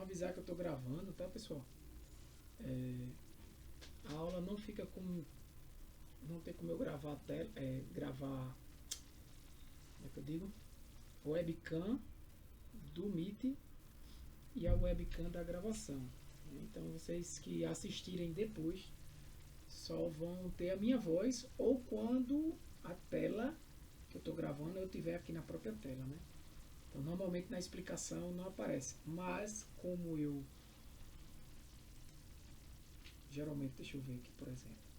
avisar que eu tô gravando, tá, pessoal? A aula não fica com... Não tem como eu gravar a tela, gravar... Como é que eu digo? Webcam do Meet e a webcam da gravação. Então vocês que assistirem depois só vão ter a minha voz ou quando a tela que eu estou gravando eu tiver aqui na própria tela, né? Então normalmente na explicação não aparece, mas como eu geralmente, deixa eu ver aqui por exemplo,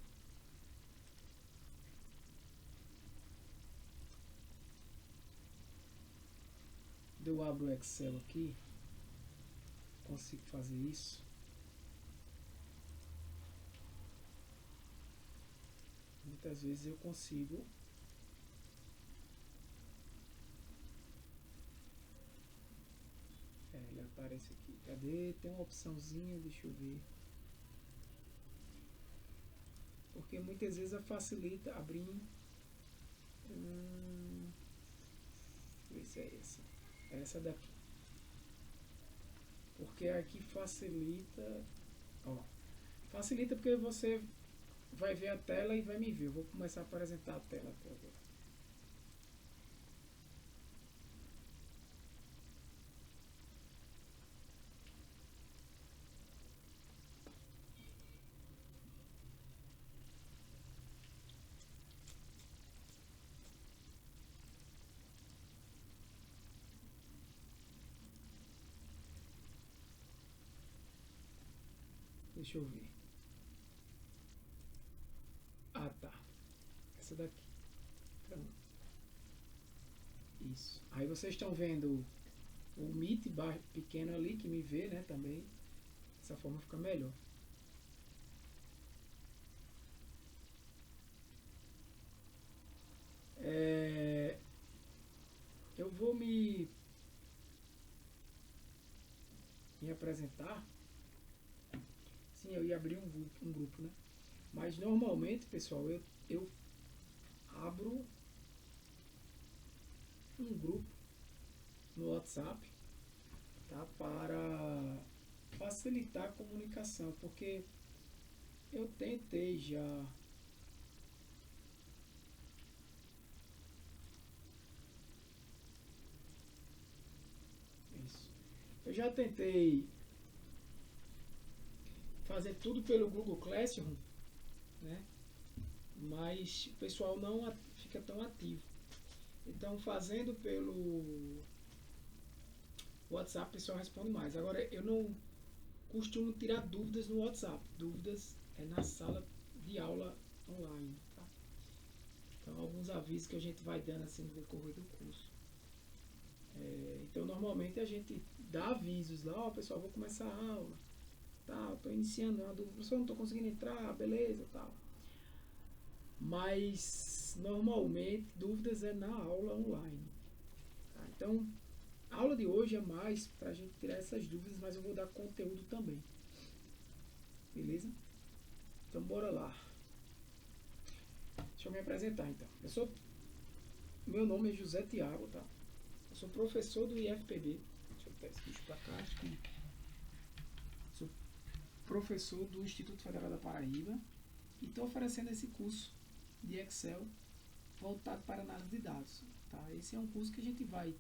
eu abro o Excel aqui, consigo fazer isso. Muitas vezes eu consigo ele aparece aqui. Cadê? Tem uma opçãozinha, deixa eu ver. Porque muitas vezes facilita abrir. Deixa eu ver se é essa. É essa daqui. Porque aqui facilita. Ó, facilita porque você vai ver a tela e vai me ver. Eu vou começar a apresentar a tela até agora. Deixa eu ver. Ah, tá. Essa daqui. Pronto. Isso. Aí vocês estão vendo o Meet pequeno ali que me vê, né, também. Dessa forma fica melhor. Eu vou me apresentar. Sim, eu ia abrir um grupo, né? Mas normalmente, pessoal, eu abro um grupo no WhatsApp, tá? Para facilitar a comunicação, porque eu tentei já isso. Eu já tentei fazer tudo pelo Google Classroom, né? Mas o pessoal não fica tão ativo. Então, fazendo pelo WhatsApp, o pessoal responde mais. Agora, eu não costumo tirar dúvidas no WhatsApp. Dúvidas é na sala de aula online, tá? Então, alguns avisos que a gente vai dando assim no decorrer do curso. Então, normalmente a gente dá avisos lá, ó, pessoal, vou começar a aula, tá? Estou iniciando uma dúvida, professor, não estou conseguindo entrar, beleza, tal. Mas normalmente dúvidas é na aula online. Tá? Então a aula de hoje é mais para a gente tirar essas dúvidas, mas eu vou dar conteúdo também. Beleza? Então bora lá. Deixa eu me apresentar então. Meu nome é José Tiago, tá? Eu sou professor do IFPB. Deixa eu botar esse bicho pra cá. Sou professor do Instituto Federal da Paraíba e estou oferecendo esse curso de Excel voltado para análise de dados. Tá? Esse é um curso que a gente vai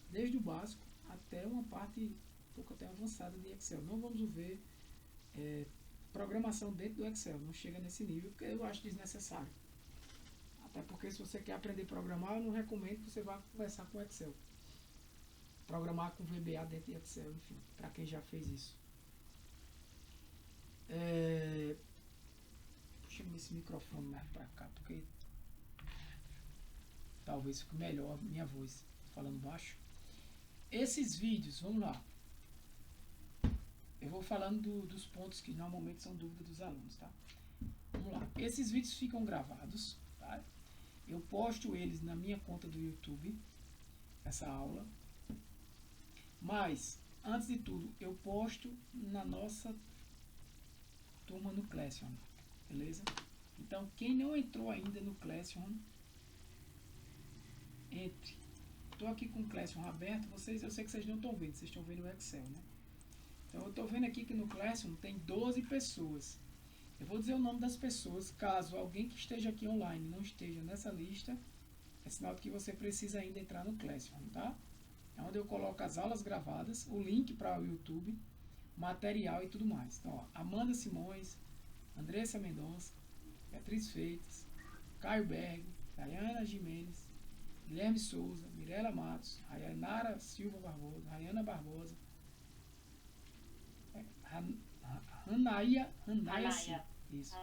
desde o básico até uma parte um pouco até avançada de Excel. Não vamos ver programação dentro do Excel, não chega nesse nível porque eu acho desnecessário. Até porque se você quer aprender a programar, eu não recomendo que você vá conversar com Excel. Programar com VBA dentro de Excel, enfim, para quem já fez isso. Puxa esse microfone mais para cá, porque talvez fique melhor a minha voz falando baixo. Esses vídeos, vamos lá. Eu vou falando dos pontos que normalmente são dúvidas dos alunos, tá? Vamos lá. Esses vídeos ficam gravados, tá? Eu posto eles na minha conta do YouTube, essa aula. Mas, antes de tudo, eu posto na nossa turma no Classroom, beleza? Então, quem não entrou ainda no Classroom, entre. Estou aqui com o Classroom aberto, eu sei que vocês não estão vendo, vocês estão vendo o Excel, né? Então eu estou vendo aqui que no Classroom tem 12 pessoas. Eu vou dizer o nome das pessoas, caso alguém que esteja aqui online não esteja nessa lista, é sinal de que você precisa ainda entrar no Classroom, tá? É onde eu coloco as aulas gravadas, o link para o YouTube, material e tudo mais. Então, ó, Amanda Simões, Andressa Mendonça, Beatriz Freitas, Caio Berg, Dayana Jimenez, Guilherme Souza, Mirela Matos, Rayanara Silva Barbosa, Rayana Barbosa, Hanaia isso,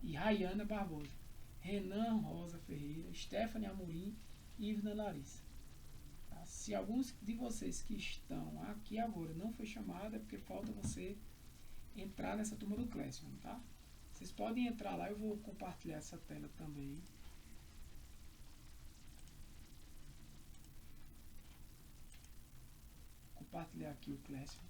e Rayana Barbosa, Renan Rosa Ferreira, Stephanie Amorim e Ivna Larissa. Tá? Se alguns de vocês que estão aqui agora não foi chamado, é porque falta você entrar nessa turma do Classroom, tá? Vocês podem entrar lá, eu vou compartilhar essa tela também. Compartilhar aqui o Classroom.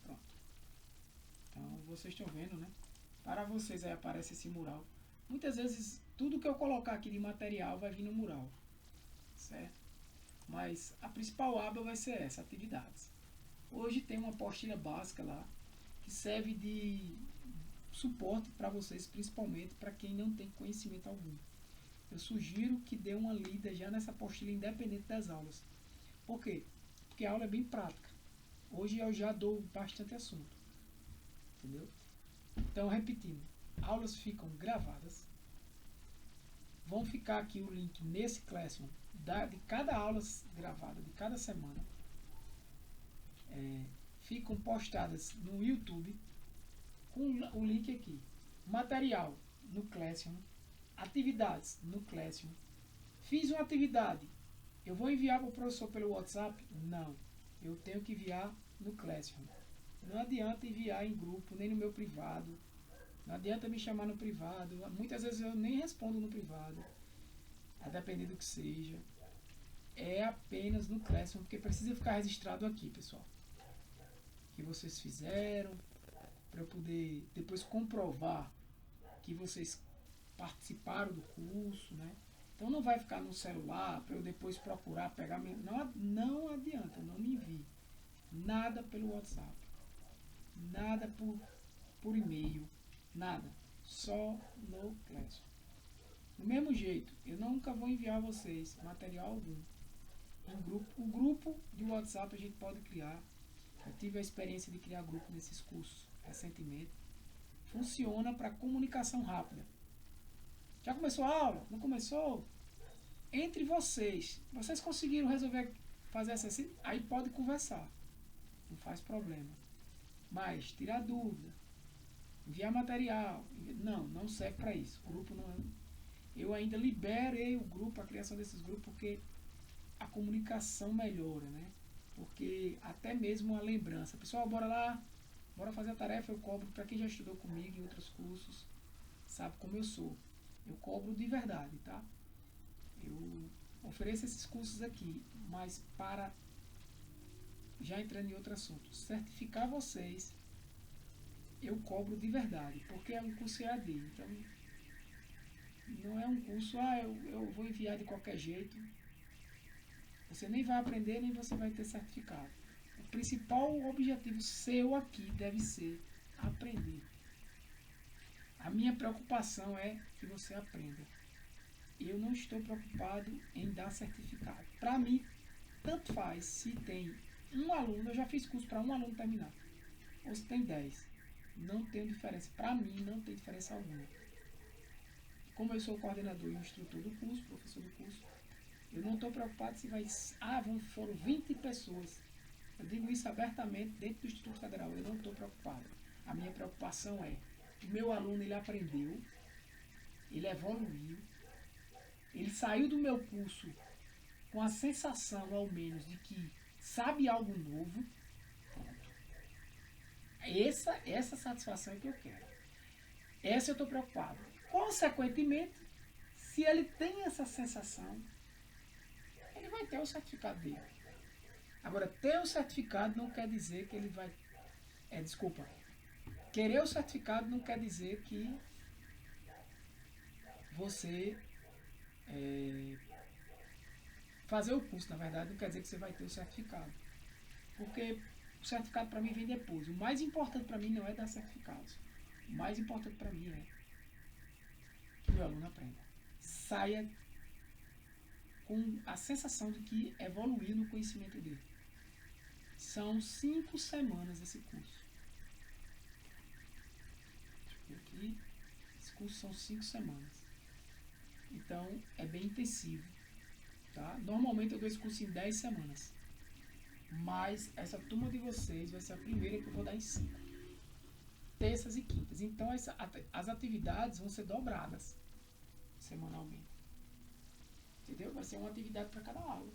Pronto. Então vocês estão vendo, né? Para vocês aí aparece esse mural. Muitas vezes tudo que eu colocar aqui de material vai vir no mural, certo? Mas a principal aba vai ser essa, atividades. Hoje tem uma apostila básica lá que serve de suporte para vocês, principalmente para quem não tem conhecimento algum. Eu sugiro que dê uma lida já nessa apostila independente das aulas. Por quê? Porque a aula é bem prática. Hoje eu já dou bastante assunto. Entendeu? Então, repetindo, aulas ficam gravadas. Vão ficar aqui o link nesse Classroom de cada aula gravada, de cada semana. Ficam postadas no YouTube com o link aqui. Material no Classroom. Atividades no Classroom. Fiz uma atividade. Eu vou enviar para o professor pelo WhatsApp? Não. Eu tenho que enviar no Classroom. Não adianta enviar em grupo, nem no meu privado. Não adianta me chamar no privado. Muitas vezes eu nem respondo no privado. A depender do que seja. É apenas no Classroom, porque precisa ficar registrado aqui, pessoal. Que vocês fizeram, para eu poder depois comprovar que vocês participaram do curso, né? Então não vai ficar no celular para eu depois procurar, pegar... Não adianta, não me envie. Nada pelo WhatsApp. Nada por e-mail. Nada. Só no Classroom. Do mesmo jeito, eu nunca vou enviar a vocês material algum. O grupo de WhatsApp a gente pode criar. Eu tive a experiência de criar grupo nesses cursos recentemente. Funciona para comunicação rápida. Já começou a aula? Não começou? Entre vocês conseguiram resolver, fazer essa assim? Aí pode conversar. Não faz problema. Mas tirar dúvida, enviar material, não serve para isso. O grupo não. Eu ainda liberei o grupo, a criação desses grupos, porque a comunicação melhora, né? Porque até mesmo a lembrança. Pessoal, bora lá, bora fazer a tarefa, eu cobro para quem já estudou comigo em outros cursos, sabe como eu sou. Eu cobro de verdade, tá? Eu ofereço esses cursos aqui, mas para, já entrando em outro assunto, certificar vocês, eu cobro de verdade, porque é um curso EAD, então não é um curso, eu vou enviar de qualquer jeito. Você nem vai aprender, nem você vai ter certificado. O principal objetivo seu aqui deve ser aprender. A minha preocupação é que você aprenda. Eu não estou preocupado em dar certificado. Para mim, tanto faz se tem um aluno, eu já fiz curso para um aluno terminar, ou se tem 10. Não tem diferença. Para mim, não tem diferença alguma. Como eu sou coordenador e instrutor do curso, professor do curso, eu não estou preocupado se vai... foram 20 pessoas. Eu digo isso abertamente dentro do Instituto Federal. Eu não estou preocupado. A minha preocupação é: o meu aluno, ele aprendeu, ele evoluiu, ele saiu do meu curso com a sensação, ao menos, de que sabe algo novo. Pronto. Essa satisfação é que eu quero. Essa eu estou preocupado. Consequentemente, se ele tem essa sensação, ele vai ter o certificado dele. Agora, ter o certificado não quer dizer que ele vai... Querer o certificado não quer dizer que você fazer o curso, na verdade, não quer dizer que você vai ter o certificado. Porque o certificado para mim vem depois. O mais importante para mim não é dar certificados. O mais importante para mim é que o aluno aprenda. Saia com a sensação de que evoluiu no conhecimento dele. São 5 semanas esse curso. Aqui, esse curso são 5 semanas. Então, é bem intensivo. Tá? Normalmente eu dou esse curso em 10 semanas. Mas essa turma de vocês vai ser a primeira que eu vou dar em 5. Terças e quintas. Então, as atividades vão ser dobradas semanalmente. Entendeu? Vai ser uma atividade para cada aula.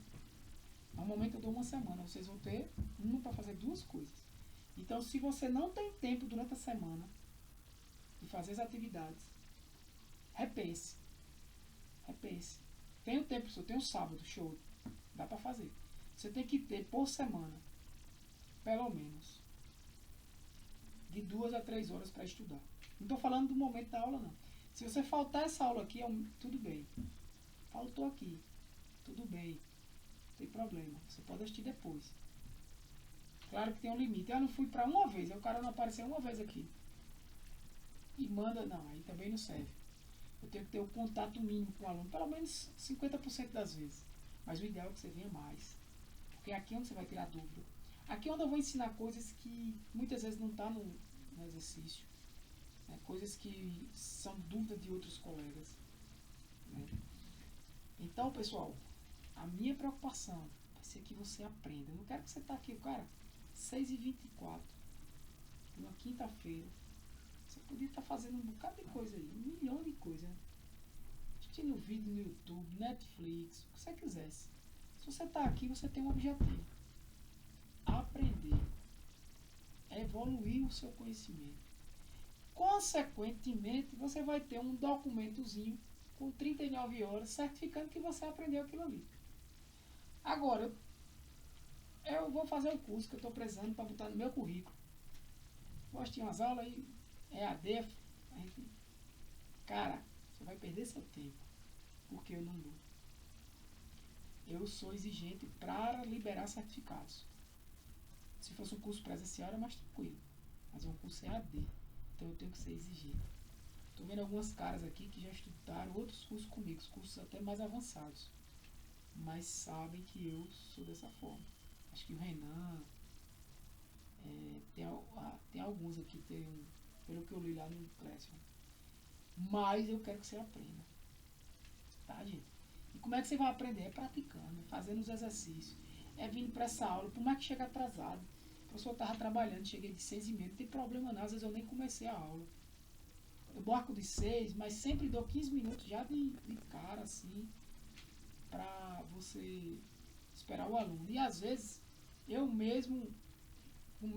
Normalmente eu dou uma semana. Vocês vão ter uma para fazer 2 coisas. Então, se você não tem tempo durante a semana de fazer as atividades, repense. Repense. Tem o tempo, tem o sábado, show. Dá para fazer. Você tem que ter por semana, pelo menos, de 2 a 3 horas para estudar. Não estou falando do momento da aula, não. Se você faltar essa aula aqui, tudo bem. Faltou aqui. Tudo bem. Não tem problema. Você pode assistir depois. Claro que tem um limite. Eu não fui para uma vez. Aí o cara não apareceu uma vez aqui. E manda, não. Aí também não serve. Eu tenho que ter o contato mínimo com o aluno. Pelo menos 50% das vezes. Mas o ideal é que você venha mais. Porque aqui é onde você vai tirar dúvida. Aqui é onde eu vou ensinar coisas que muitas vezes não estão no exercício. Né? Coisas que são dúvida de outros colegas. Né? Então, pessoal, a minha preocupação vai ser que você aprenda. Eu não quero que você está aqui, cara, 6h24, numa quinta-feira. Você podia estar fazendo um bocado de coisa aí, 1 milhão de coisas. Né? Assistindo vídeo no YouTube, Netflix, o que você quisesse. Se você está aqui, você tem um objetivo. Aprender. Evoluir o seu conhecimento. Consequentemente, você vai ter um documentozinho com 39 horas certificando que você aprendeu aquilo ali. Agora, eu vou fazer o curso que eu estou precisando para botar no meu currículo. Vou assistir umas aulas aí, EAD, cara, você vai perder seu tempo, porque eu não dou. Eu sou exigente para liberar certificados. Se fosse um curso presencial era mais tranquilo, mas é um curso EAD, então eu tenho que ser exigente. Estou vendo algumas caras aqui que já estudaram outros cursos comigo, cursos até mais avançados, mas sabem que eu sou dessa forma. Acho que o Renan, tem alguns aqui, pelo que eu li lá no Classroom. Mas eu quero que você aprenda. Tá, gente? E como é que você vai aprender? É praticando, fazendo os exercícios. É vindo para essa aula, por mais que chegue atrasado. O professor estava trabalhando, cheguei de 6h30, não tem problema não, às vezes eu nem comecei a aula. Eu marco de 6, mas sempre dou 15 minutos já de cara, assim, para você esperar o aluno. E às vezes, eu mesmo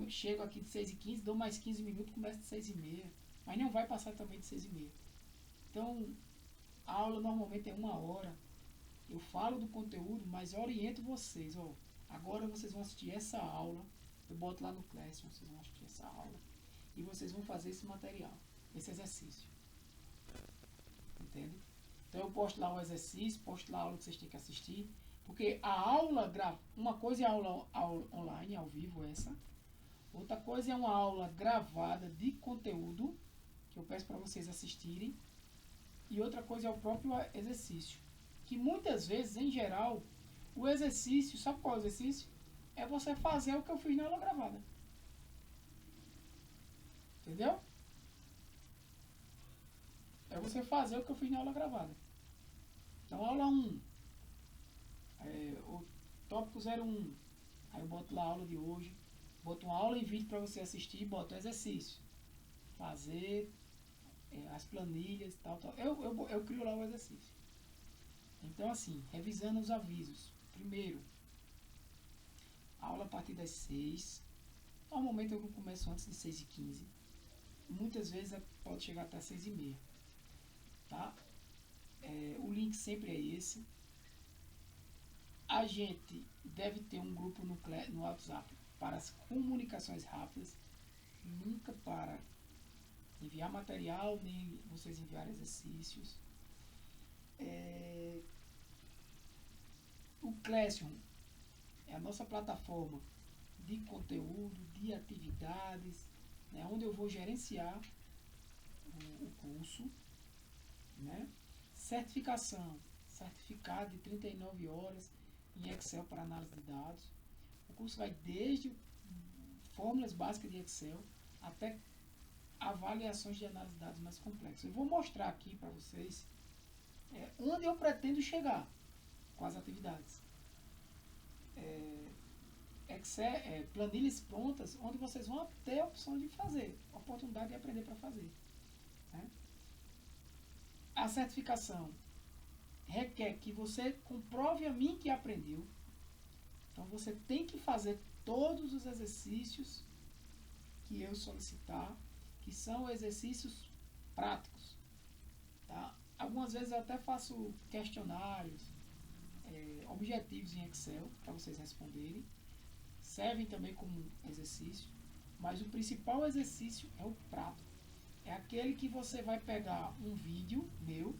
chego aqui de 6h15, dou mais 15 minutos, começo de 6h30, mas não vai passar também de 6h30. Então, a aula normalmente é 1 hora. Eu falo do conteúdo, mas oriento vocês, ó. Agora vocês vão assistir essa aula. Eu boto lá no Classroom, vocês vão assistir essa aula. E vocês vão fazer esse material, esse exercício. Entende? Então eu posto lá o exercício, posto lá a aula que vocês têm que assistir. Porque a aula, uma coisa é a aula online, ao vivo, essa. Outra coisa é uma aula gravada de conteúdo, que eu peço para vocês assistirem. E outra coisa é o próprio exercício. Que muitas vezes, em geral, o exercício, sabe qual é o exercício? É você fazer o que eu fiz na aula gravada. Entendeu? É você fazer o que eu fiz na aula gravada. Então, aula 1. O tópico 01. Aí eu boto lá a aula de hoje. Boto uma aula em vídeo para você assistir e boto o exercício. Fazer as planilhas e tal. Eu crio lá o exercício. Então, assim, revisando os avisos. Primeiro, aula a partir das 6. Normalmente eu começo antes de 6h15. Muitas vezes pode chegar até 6h30. Tá? O link sempre é esse. A gente deve ter um grupo no WhatsApp para as comunicações rápidas. Nunca para enviar material, nem vocês enviarem exercícios. O Classroom é a nossa plataforma de conteúdo, de atividades, né, onde eu vou gerenciar o curso, né? Certificação, certificado de 39 horas em Excel para análise de dados. O curso vai desde fórmulas básicas de Excel até avaliações de análise de dados mais complexas. Eu vou mostrar aqui para vocês onde eu pretendo chegar com as atividades. Excel, planilhas prontas, onde vocês vão ter a opção de fazer, a oportunidade de aprender para fazer. Né? A certificação requer que você comprove a mim que aprendeu. Então você tem que fazer todos os exercícios que eu solicitar, que são exercícios práticos. Tá? Algumas vezes eu até faço questionários, objetivos em Excel para vocês responderem. Servem também como exercício, mas o principal exercício é o prático. É aquele que você vai pegar um vídeo meu,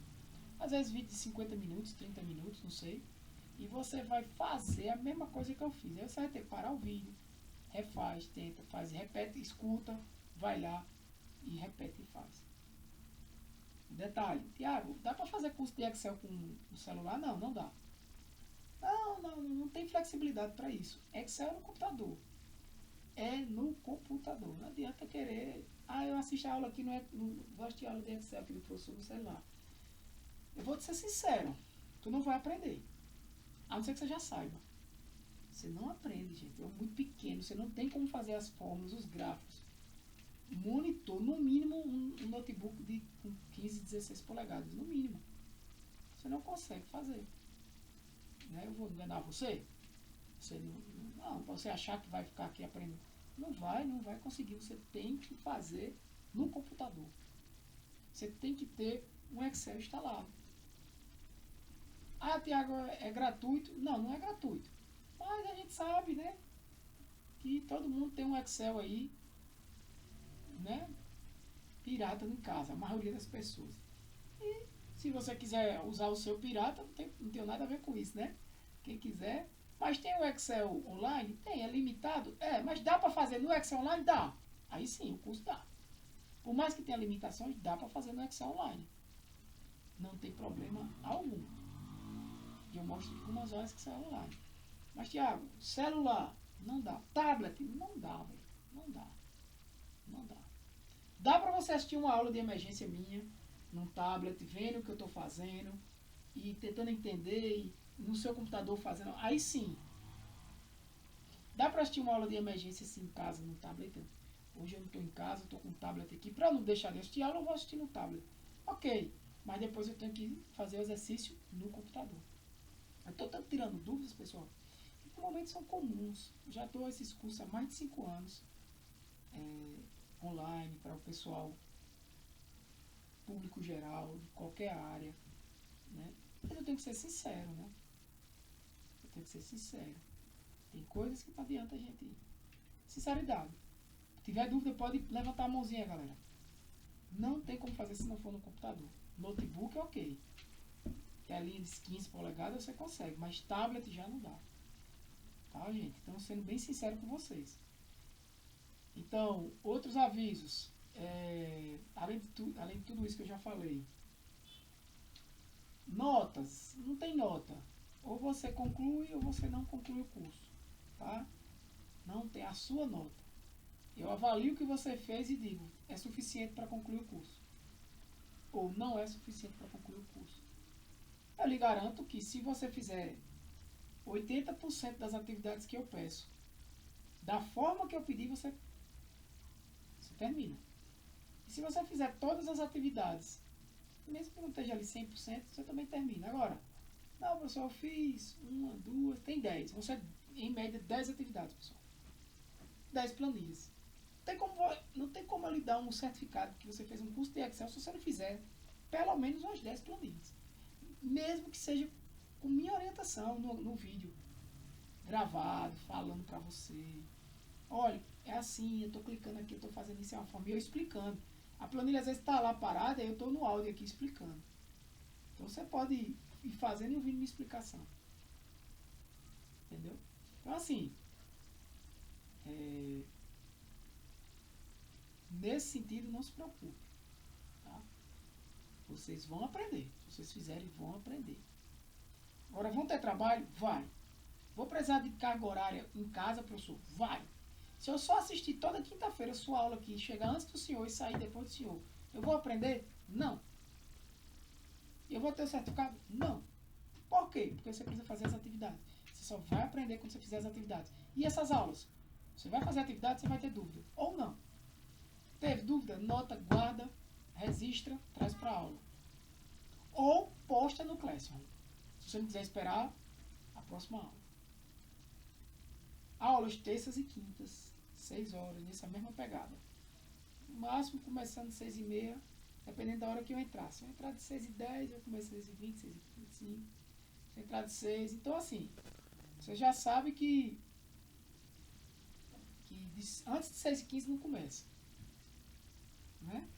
às vezes vídeo de 50 minutos, 30 minutos, não sei, e você vai fazer a mesma coisa que eu fiz. Aí você vai ter que parar o vídeo, refaz, tenta, faz, repete, escuta, vai lá e repete e faz. Detalhe, Tiago, dá para fazer curso de Excel com o celular? Não, não dá. Não tem flexibilidade para isso. Excel é no computador. É no computador. Não adianta querer. Eu assisto a aula aqui, não gosto de aula de Excel aqui do professor no celular. Eu vou te ser sincero. Tu não vai aprender. A não ser que você já saiba. Você não aprende, gente. É muito pequeno. Você não tem como fazer as fórmulas, os gráficos. Monitor, no mínimo, um notebook com 15, 16 polegadas. No mínimo. Você não consegue fazer. Né? Eu vou enganar você? Você não, você achar que vai ficar aqui aprendendo. Não vai conseguir. Você tem que fazer no computador. Você tem que ter um Excel instalado. Tiago, é gratuito? Não, não é gratuito. Mas a gente sabe, né? Que todo mundo tem um Excel aí, né? Pirata em casa, a maioria das pessoas. E se você quiser usar o seu pirata, não tem nada a ver com isso, né? Quem quiser. Mas tem o Excel online? Tem, é limitado? Mas dá para fazer no Excel online? Dá. Aí sim, o curso dá. Por mais que tenha limitações, dá para fazer no Excel online. Não tem problema algum. E eu mostro algumas horas que são online. Mas, Tiago, celular, não dá. Tablet, não dá, velho. Não dá. Não dá. Dá para você assistir uma aula de emergência minha num tablet, vendo o que eu estou fazendo e tentando entender e no seu computador fazendo. Aí sim. Dá para assistir uma aula de emergência assim em casa, no tablet. Hoje eu não estou em casa, estou com o tablet aqui. Para não deixar de assistir aula, eu vou assistir no tablet. Ok. Mas depois eu tenho que fazer o exercício no computador. Eu estou tirando dúvidas, pessoal, que normalmente são comuns. Já dou esses cursos há mais de 5 anos. Online, para o pessoal público geral, de qualquer área. Né? Mas eu tenho que ser sincero, né? Eu tenho que ser sincero. Tem coisas que não adianta a gente ir. Sinceridade. Se tiver dúvida, pode levantar a mãozinha, galera. Não tem como fazer se não for no computador. Notebook é ok. Telinha de 15 polegadas você consegue, mas tablet já não dá. Tá, gente? Então, sendo bem sincero com vocês. Então, outros avisos. Além de tudo isso que eu já falei. Notas. Não tem nota. Ou você conclui ou você não conclui o curso. Tá? Não tem a sua nota. Eu avalio o que você fez e digo, é suficiente para concluir o curso. Ou não é suficiente para concluir o curso. Eu lhe garanto que se você fizer 80% das atividades que eu peço, da forma que eu pedi, você termina. E se você fizer todas as atividades, mesmo que não esteja ali 100%, você também termina. Agora, não, professor, eu fiz 1, 2, tem 10. Vão ser, em média, 10 atividades, pessoal. 10 planilhas. Não tem como eu lhe dar um certificado que você fez um curso de Excel se você não fizer pelo menos umas 10 planilhas. Mesmo que seja com minha orientação no vídeo gravado, falando para você. Olha, é assim, eu estou clicando aqui, eu estou fazendo isso, é uma forma, e eu explicando. A planilha às vezes está lá parada, e eu estou no áudio aqui explicando. Então você pode ir fazendo e ouvindo minha explicação. Entendeu? Então, assim, nesse sentido, não se preocupe. Tá? Vocês vão aprender. Se vocês fizerem, vão aprender. Agora, vão ter trabalho? Vai. Vou precisar de carga horária em casa, professor? Vai. Se eu só assistir toda quinta-feira a sua aula aqui, chegar antes do senhor e sair depois do senhor, eu vou aprender? Não. Eu vou ter o certificado? Não. Por quê? Porque você precisa fazer as atividades. Você só vai aprender quando você fizer as atividades. E essas aulas? Você vai fazer a atividade, você vai ter dúvida. Ou não. Teve dúvida? Nota, guarda, registra, traz para a aula. Ou posta no Classroom. Se você não quiser esperar, a próxima aula. Aulas terças e quintas, 6 horas, nessa mesma pegada. No máximo começando 6h30, dependendo da hora que eu entrar. Se eu entrar de 6h10, eu começo 6h20, 6h25. Se eu entrar de 6, então assim, você já sabe que antes de 6h15 não começa. Né?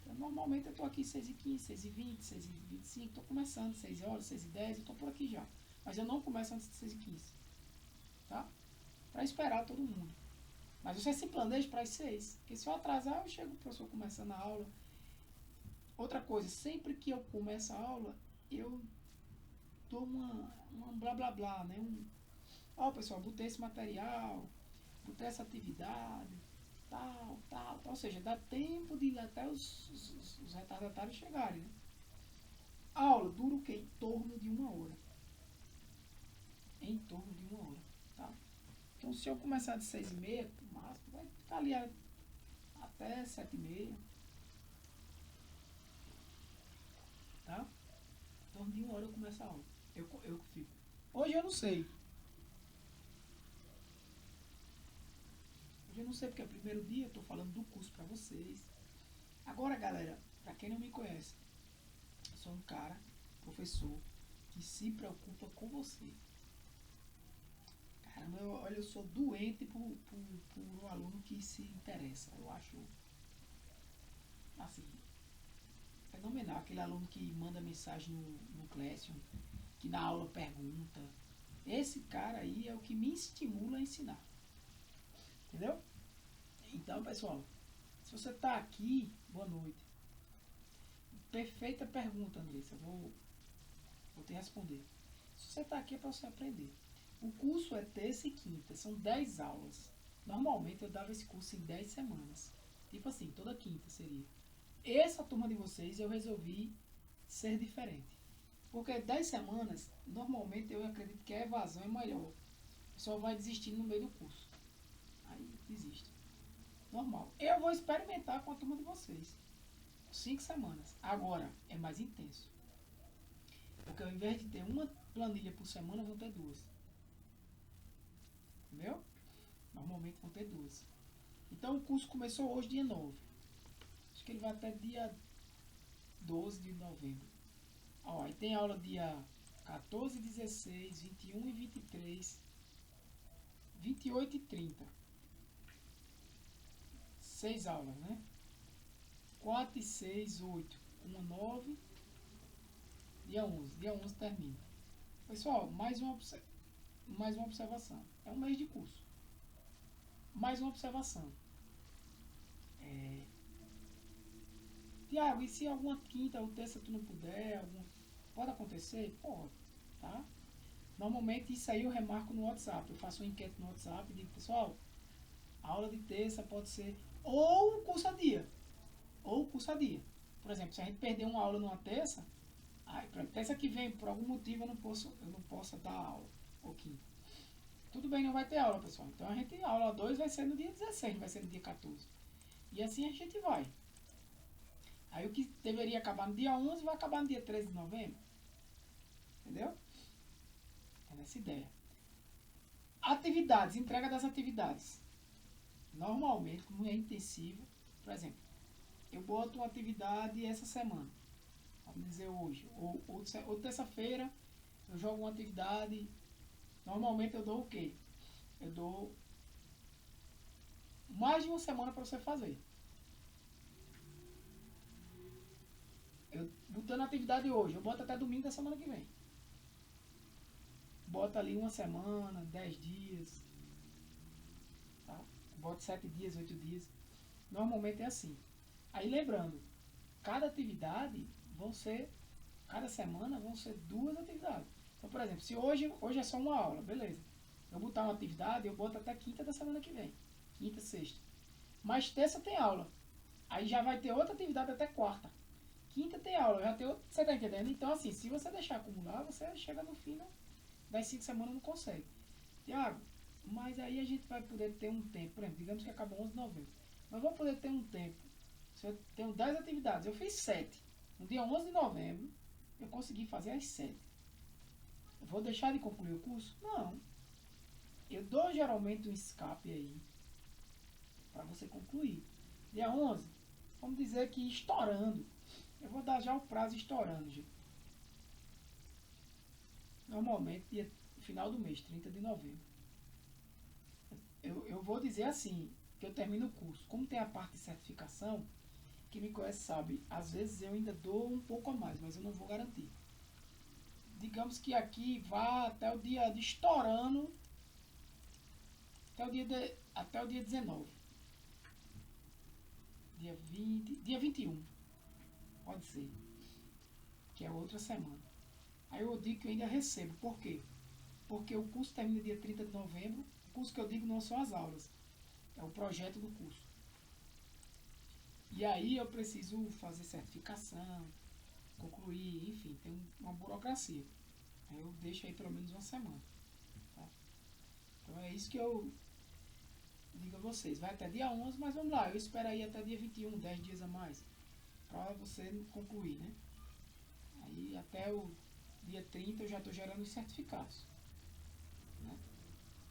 Então, normalmente eu estou aqui 6h15, 6h20, 6h25, estou começando 6 horas, 6h10, eu estou por aqui já. Mas eu não começo antes de 6h15. Tá? Para esperar todo mundo. Mas você se planeja para as 6. Porque se eu atrasar, eu chego o professor começando a aula. Outra coisa, sempre que eu começo a aula, eu dou uma blá blá blá, né? Pessoal, botei esse material, botei essa atividade, tal. Ou seja, dá tempo de até os retardatários chegarem, né? A aula dura o quê? Em torno de 1 hora. Em torno de 1 hora, tá? Então, se eu começar de 6h30, no máximo, vai ficar ali até 7h30. Tá? Em torno de 1 hora eu começo a aula. Eu fico. Hoje eu não sei. Hoje eu não sei porque é o primeiro dia, eu estou falando do curso para vocês. Agora, galera, para quem não me conhece, eu sou um cara, professor, que se preocupa com você. Caramba, olha, eu sou doente por um aluno que se interessa. Eu acho, assim, fenomenal. Aquele aluno que manda mensagem no Classroom, que na aula pergunta. Esse cara aí é o que me estimula a ensinar. Entendeu? Então, pessoal, se você está aqui, boa noite. Perfeita pergunta, Andressa. Vou te responder. Se você está aqui é para você aprender. O curso é terça e quinta, são 10 aulas. Normalmente eu dava esse curso em 10 semanas. Tipo assim, toda quinta seria. Essa turma de vocês eu resolvi ser diferente. Porque 10 semanas, normalmente eu acredito que a evasão é maior. O pessoal vai desistindo no meio do curso. Aí desiste. Normal. Eu vou experimentar com a turma de vocês. 5 semanas. Agora, é mais intenso. Porque ao invés de ter uma planilha por semana, vão ter 2. Entendeu? Normalmente vão ter 2. Então o curso começou hoje, dia 9. Acho que ele vai até dia 12 de novembro. Ó, aí tem aula dia 14, 16, 21 e 23, 28 e 30. 6 aulas, né? 4 e 6, 8. 1, 9. Dia 11. Dia 11 termina. Pessoal, mais uma observação. É um mês de curso. Mais uma observação. Tiago, e se alguma quinta ou terça tu não puder? Pode acontecer? Pode, tá? Normalmente isso aí eu remarco no WhatsApp. Eu faço uma enquete no WhatsApp e digo, pessoal, a aula de terça pode ser ou curso a dia. Ou curso a dia. Por exemplo, se a gente perder uma aula numa terça, terça que vem, por algum motivo, eu não posso dar aula. Ou quinta. Tudo bem, não vai ter aula, pessoal. Então a aula 2 vai ser no dia 16, não vai ser no dia 14. E assim a gente vai. Aí o que deveria acabar no dia 11 vai acabar no dia 13 de novembro. Entendeu? É nessa ideia. Atividades, entrega das atividades. Normalmente, como é intensivo, por exemplo, eu boto uma atividade essa semana. Vamos dizer hoje. Ou terça-feira, eu jogo uma atividade. Normalmente eu dou o quê? Eu dou mais de uma semana para você fazer. Eu botando a atividade hoje, eu boto até domingo da semana que vem. bota ali uma semana, 10 dias, tá? Bota 7 dias, 8 dias. Normalmente é assim. Aí lembrando, cada atividade cada semana vão ser 2 atividades. Então, por exemplo, se hoje é só uma aula, beleza. Eu botar uma atividade, eu boto até quinta da semana que vem. Quinta, sexta. Mas terça tem aula. Aí já vai ter outra atividade até quarta. Quinta tem aula, já tem outra. Você tá entendendo? Então, assim, se você deixar acumular, você chega no fim das 5 semanas e não consegue. Tiago, mas aí a gente vai poder ter um tempo. Por exemplo, digamos que acabou 11 de novembro. Mas vamos poder ter um tempo. Se eu tenho 10 atividades, eu fiz 7. No dia 11 de novembro, eu consegui fazer as 7. Eu vou deixar de concluir o curso? Não. Eu dou geralmente um escape aí para você concluir. Dia 11, vamos dizer que estourando. Eu vou dar já o prazo estourando, gente. Normalmente, dia, final do mês, 30 de novembro. Eu vou dizer assim, que eu termino o curso. Como tem a parte de certificação, quem me conhece sabe, às vezes eu ainda dou um pouco a mais, mas eu não vou garantir. Digamos que aqui vá até o dia de estourando, até o dia 19. Dia 20, dia 21, pode ser, que é outra semana. Aí eu digo que eu ainda recebo. Por quê? Porque o curso termina dia 30 de novembro. O curso que eu digo não são as aulas, é o projeto do curso. E aí eu preciso fazer certificação, concluir, enfim, tem uma burocracia. Aí eu deixo aí pelo menos uma semana. Tá? Então é isso que eu digo a vocês. Vai até dia 11, mas vamos lá, eu espero aí até dia 21, 10 dias a mais, para você concluir, né? Aí até o dia 30 eu já estou gerando os certificados. Né?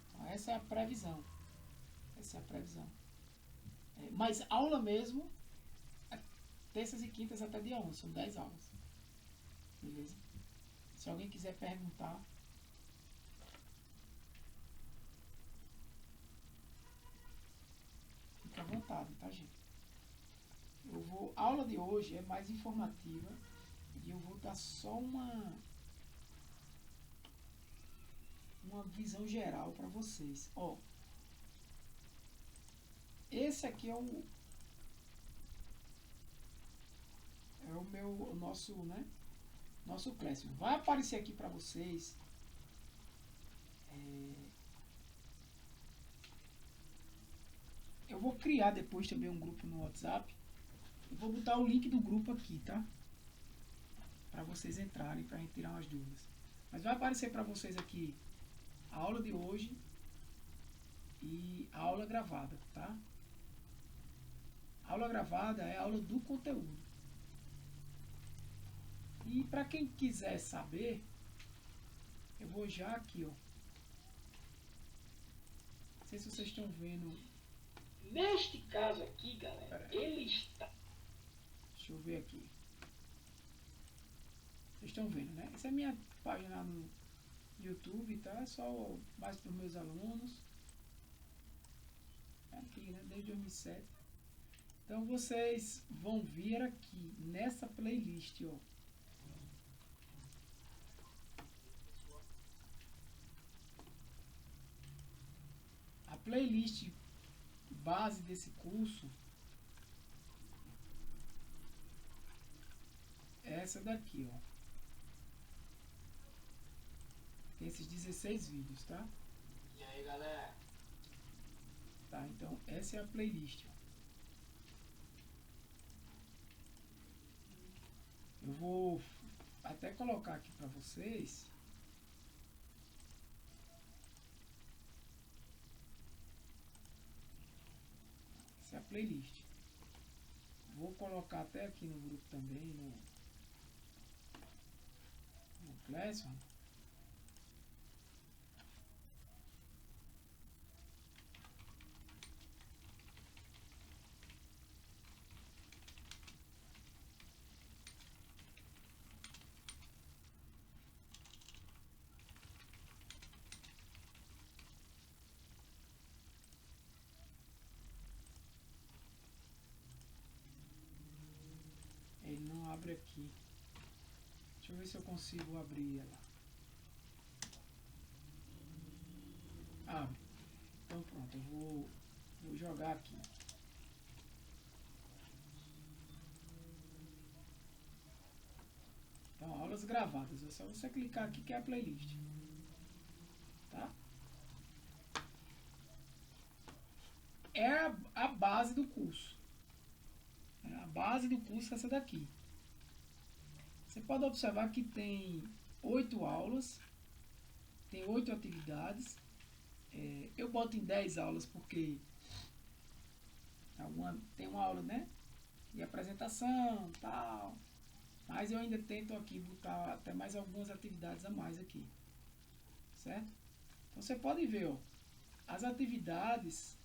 Então essa é a previsão. Essa é a previsão. Mas aula mesmo, terças e quintas até dia 11, são 10 aulas. Beleza? Se alguém quiser perguntar, fica à vontade, tá, gente? A aula de hoje é mais informativa e eu vou dar só uma visão geral para vocês. Ó, esse aqui o nosso Classroom. Vai aparecer aqui para vocês. Eu vou criar depois também um grupo no WhatsApp. Eu vou botar o link do grupo aqui, tá? Para vocês entrarem, para a gente tirar umas dúvidas. Mas vai aparecer para vocês aqui a aula de hoje e a aula gravada, tá? A aula gravada é a aula do conteúdo. E para quem quiser saber, eu vou já aqui, ó. Não sei se vocês estão vendo. Neste caso aqui, galera, ele está... Deixa eu ver aqui. Vocês estão vendo, né? Essa é a minha página no YouTube, tá? É só mais para os meus alunos. É aqui, né? Desde 2007. Então vocês vão vir aqui nessa playlist, ó. A playlist base desse curso é essa daqui, ó. Tem esses 16 vídeos, tá? E aí, galera? Tá, então essa é a playlist, ó. Eu vou até colocar aqui para vocês. Essa é a playlist. Vou colocar até aqui no grupo também, no Classroom. Ele não abre aqui. Deixa eu ver se eu consigo abrir ela. abre. Então pronto, eu vou jogar aqui. Então, aulas gravadas. É só você clicar aqui que é a playlist. Tá? É a base do curso. A base do curso é essa daqui. Você pode observar que tem 8 aulas, tem 8 atividades. Eu boto em 10 aulas porque tem uma aula, né, de apresentação, tal. Mas eu ainda tento aqui botar até mais algumas atividades a mais aqui. Certo? Então você pode ver, ó, as atividades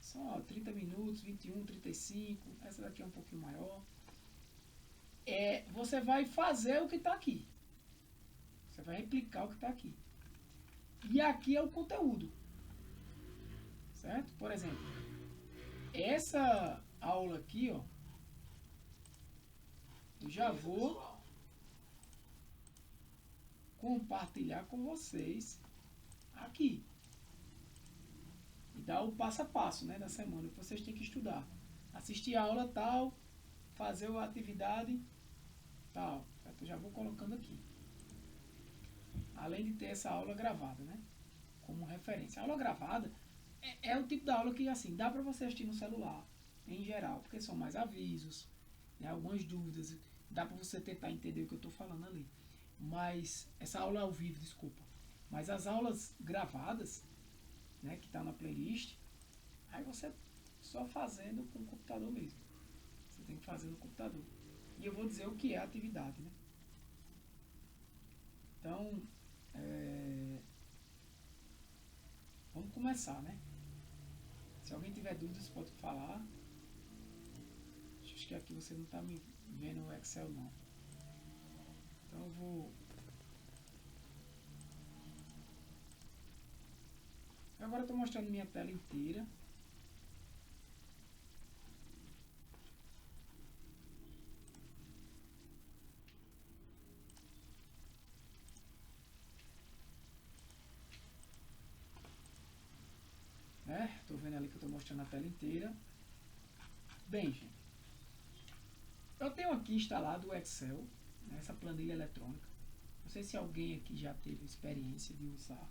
são, ó, 30 minutos, 21, 35. Essa daqui é um pouquinho maior. Você vai fazer o que está aqui. Você vai replicar o que está aqui. E aqui é o conteúdo. Certo? Por exemplo, essa aula aqui, ó, eu já vou compartilhar com vocês aqui. E dar o passo a passo, né, da semana que vocês têm que estudar. Assistir a aula tal, fazer a atividade tal. Eu já vou colocando aqui. Além de ter essa aula gravada, né, como referência. A aula gravada é o tipo da aula que, assim, dá para você assistir no celular, em geral, porque são mais avisos, né, algumas dúvidas, dá para você tentar entender o que eu estou falando ali. Mas, essa aula ao vivo, desculpa. Mas as aulas gravadas, né, que está na playlist, aí você só fazendo com o computador mesmo. Você tem que fazer no computador. E eu vou dizer o que é a atividade, né? Então, vamos começar, né? Se alguém tiver dúvidas, pode falar. Acho que aqui você não está me vendo o Excel, não. Então eu vou... Agora eu estou mostrando minha tela inteira. Estou vendo ali que eu estou mostrando a tela inteira. Bem, gente, eu tenho aqui instalado o Excel, né, essa planilha eletrônica. Não sei se alguém aqui já teve experiência de usar,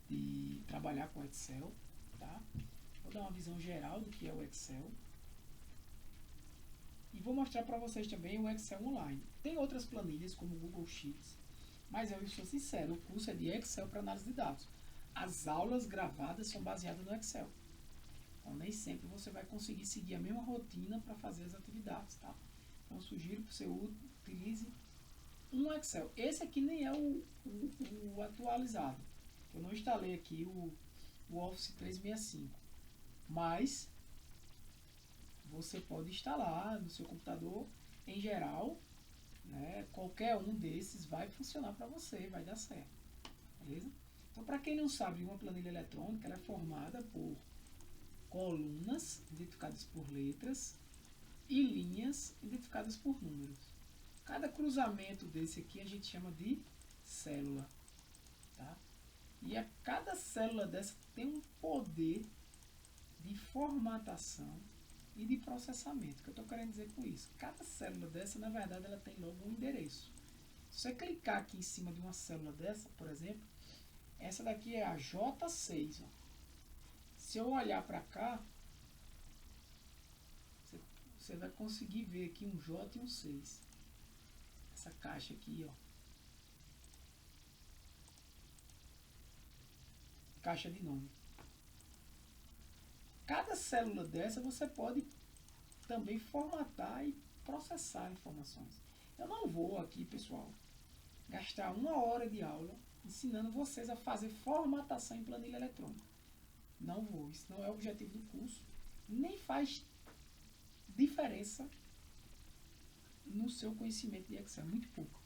de trabalhar com Excel, tá? Vou dar uma visão geral do que é o Excel. E vou mostrar para vocês também o Excel online. Tem outras planilhas como o Google Sheets, mas eu sou sincero, o curso é de Excel para análise de dados. As aulas gravadas são baseadas no Excel. Então, nem sempre você vai conseguir seguir a mesma rotina para fazer as atividades, tá? Então, eu sugiro que você utilize um Excel. Esse aqui nem é o atualizado. Eu não instalei aqui o Office 365. Mas, você pode instalar no seu computador, em geral, né? Qualquer um desses vai funcionar para você, vai dar certo. Beleza? Então, para quem não sabe, uma planilha eletrônica ela é formada por colunas identificadas por letras e linhas identificadas por números. Cada cruzamento desse aqui a gente chama de célula. Tá? E a cada célula dessa tem um poder de formatação e de processamento. O que eu estou querendo dizer com isso? Cada célula dessa, na verdade, ela tem logo um endereço. Se você clicar aqui em cima de uma célula dessa, por exemplo, essa daqui é a J6. Ó. Se eu olhar para cá, você vai conseguir ver aqui um J e um 6. Essa caixa aqui, ó. Caixa de nome. Cada célula dessa você pode também formatar e processar informações. Eu não vou aqui, pessoal, gastar 1 hora de aula ensinando vocês a fazer formatação em planilha eletrônica. Não vou, isso não é o objetivo do curso, nem faz diferença no seu conhecimento de Excel, muito pouco.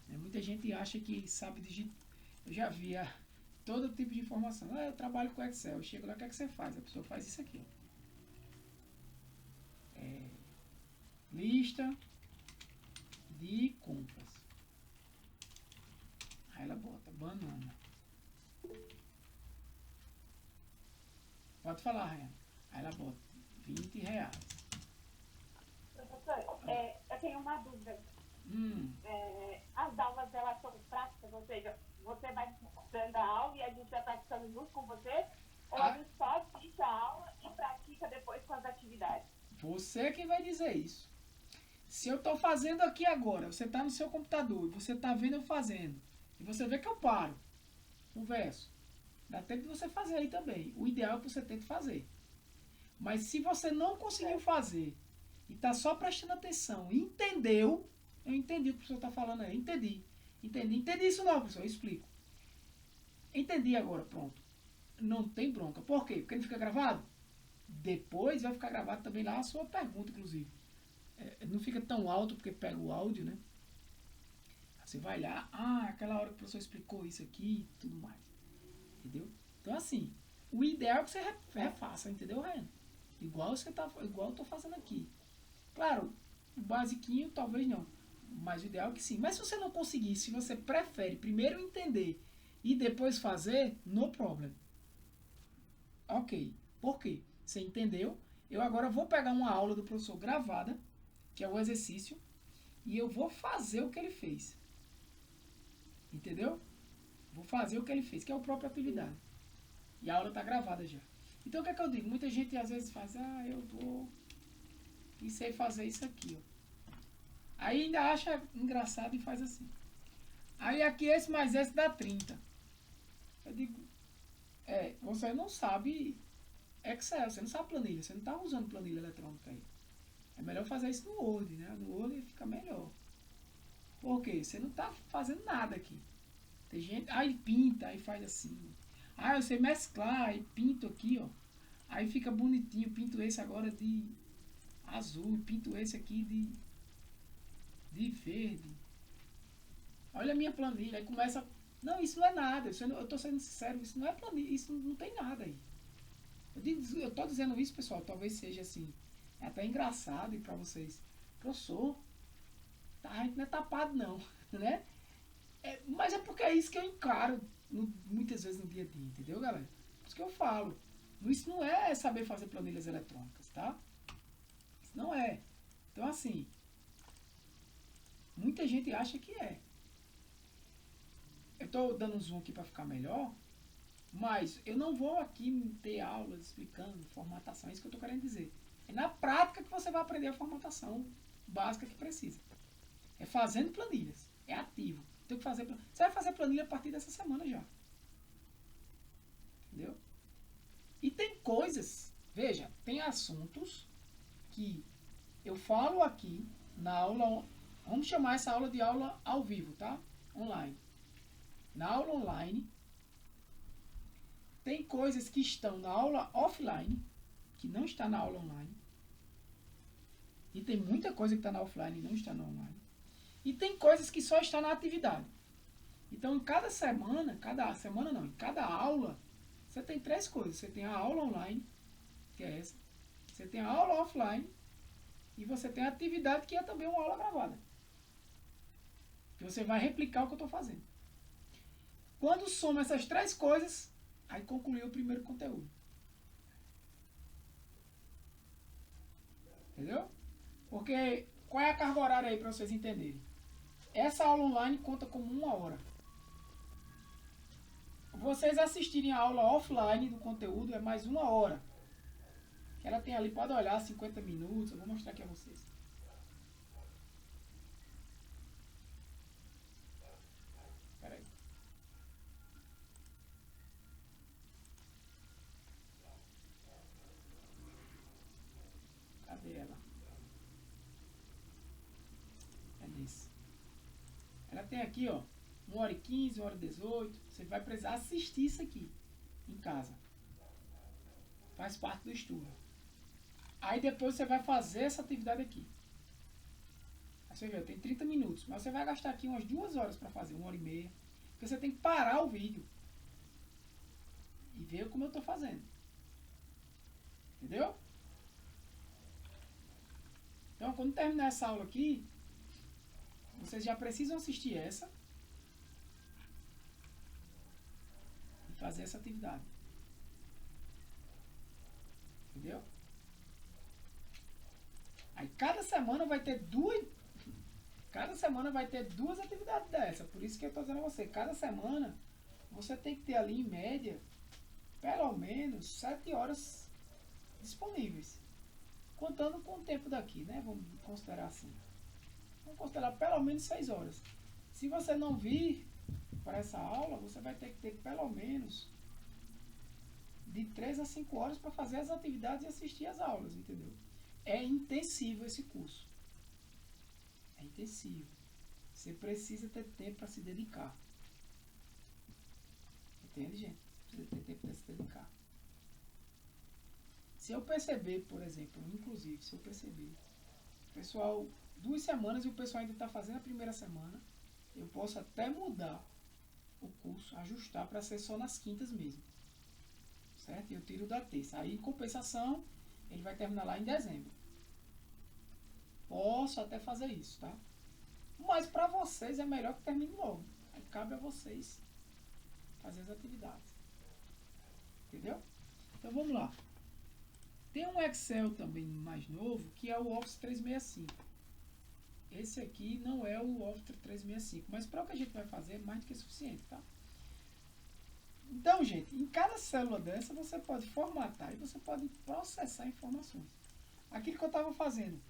Muita gente acha que sabe digitar. Eu já via todo tipo de informação. Eu trabalho com Excel, eu chego lá, o que é que você faz? A pessoa faz isso aqui. Lista de compras. Aí ela bota banana. Pode falar, Raia. Aí ela bota R$ 20. Professor, eu tenho uma dúvida. Hum, As aulas, elas são práticas, ou seja, você vai dando a aula e a gente vai praticando junto com você? Ou Ah. a gente só assiste a aula e pratica depois com as atividades? você que vai dizer isso. Se eu estou fazendo aqui agora, você está no seu computador, você está vendo eu fazendo, e você vê que eu paro, converso, dá tempo de você fazer aí também. O ideal é que você tente fazer. Mas se você não conseguiu fazer e está só prestando atenção, entendeu? Eu entendi o que o professor está falando aí, entendi. Entendi isso não, professor, eu explico. Entendi agora, pronto. Não tem bronca. Por quê? Porque não fica gravado? Depois vai ficar gravado também lá a sua pergunta, inclusive. Não fica tão alto porque pega o áudio, né? Você vai lá, aquela hora que o professor explicou isso aqui e tudo mais. Entendeu? Então, assim, o ideal é que você refaça, entendeu, Ryan? Igual eu tô fazendo aqui. Claro, o basiquinho talvez não. Mas o ideal é que sim. Mas se você não conseguir, se você prefere primeiro entender e depois fazer, no problem. Ok. Por quê? Você entendeu? Eu agora vou pegar uma aula do professor gravada, que é o exercício, e eu vou fazer o que ele fez. Entendeu? Vou fazer o que ele fez, que é a própria atividade. E a aula está gravada já. Então o que é que eu digo? Muita gente às vezes faz, eu vou e sei fazer isso aqui, ó. Aí ainda acha engraçado e faz assim. Aí aqui esse mais esse dá 30. Eu digo, você não sabe Excel, você não sabe planilha, você não está usando planilha eletrônica aí. É melhor fazer isso no Word, né? No Word fica melhor. Por quê? Você não está fazendo nada aqui. Tem gente, aí pinta, aí faz assim. Eu sei mesclar, aí pinto aqui, ó. Aí fica bonitinho, pinto esse agora de azul, pinto esse aqui de verde. Olha a minha planilha, aí começa. Não, isso não é nada, eu estou sendo sincero, isso não é planilha, isso não tem nada aí. Eu estou dizendo isso, pessoal, talvez seja assim, é até engraçado e para vocês. Professor, a gente não é tapado não, né? Mas é porque é isso que eu encaro muitas vezes no dia a dia, entendeu, galera? Por isso que eu falo. Isso não é saber fazer planilhas eletrônicas, tá? Isso não é. Então, assim, muita gente acha que é. Eu estou dando um zoom aqui para ficar melhor, mas eu não vou aqui ter aulas explicando formatação, é isso que eu estou querendo dizer. É na prática que você vai aprender a formatação básica que precisa. É fazendo planilhas, é ativo. Tem que fazer, você vai fazer planilha a partir dessa semana já. Entendeu? E tem coisas, veja, tem assuntos que eu falo aqui na aula, vamos chamar essa aula de aula ao vivo, tá? Online. Na aula online, tem coisas que estão na aula offline, que não está na aula online. E tem muita coisa que está na offline e não está na online. E tem coisas que só está na atividade. Então, em cada aula, você tem 3 coisas. Você tem a aula online, que é essa. Você tem a aula offline. E você tem a atividade, que é também uma aula gravada. Que você vai replicar o que eu estou fazendo. Quando soma essas 3 coisas, aí concluiu o primeiro conteúdo. Entendeu? Porque, qual é a carga horária aí para vocês entenderem? Essa aula online conta como 1 hora. Vocês assistirem a aula offline do conteúdo é mais 1 hora. Que ela tem ali, pode olhar, 50 minutos. Eu vou mostrar aqui a vocês. Espera aí. Cadê ela? É nesse. Ela tem aqui, ó, 1h15, 1h18. Você vai precisar assistir isso aqui em casa. Faz parte do estudo. Aí depois você vai fazer essa atividade aqui. Aí você vê, tem 30 minutos. Mas você vai gastar aqui umas 2 horas para fazer, 1h30. Porque você tem que parar o vídeo. E ver como eu estou fazendo. Entendeu? Então, quando terminar essa aula aqui, vocês já precisam assistir essa e fazer essa atividade. Entendeu? Aí cada semana vai ter duas atividades dessa. Por isso que eu estou dizendo a você, cada semana você tem que ter ali em média pelo menos 7 horas disponíveis. Contando com o tempo daqui, né? Vamos considerar assim. Vamos considerar pelo menos 6 horas. Se você não vir para essa aula, você vai ter que ter pelo menos de 3 a 5 horas para fazer as atividades e assistir as aulas, entendeu? É intensivo esse curso. É intensivo. Você precisa ter tempo para se dedicar. Entende, gente? Precisa ter tempo para se dedicar. Se eu perceber, por exemplo, inclusive, se eu perceber, pessoal, 2 semanas e o pessoal ainda está fazendo a primeira semana, eu posso até mudar o curso, ajustar para ser só nas quintas mesmo. Certo? Eu tiro da terça. Aí, em compensação, ele vai terminar lá em dezembro. Posso até fazer isso, tá? Mas para vocês é melhor que termine logo. Aí cabe a vocês fazer as atividades. Entendeu? Então vamos lá. Tem um Excel também mais novo, que é o Office 365. Esse aqui não é o Office 365, mas para o que a gente vai fazer é mais do que suficiente, tá? Então, gente, em cada célula dessa você pode formatar e você pode processar informações. Aquilo que eu estava fazendo.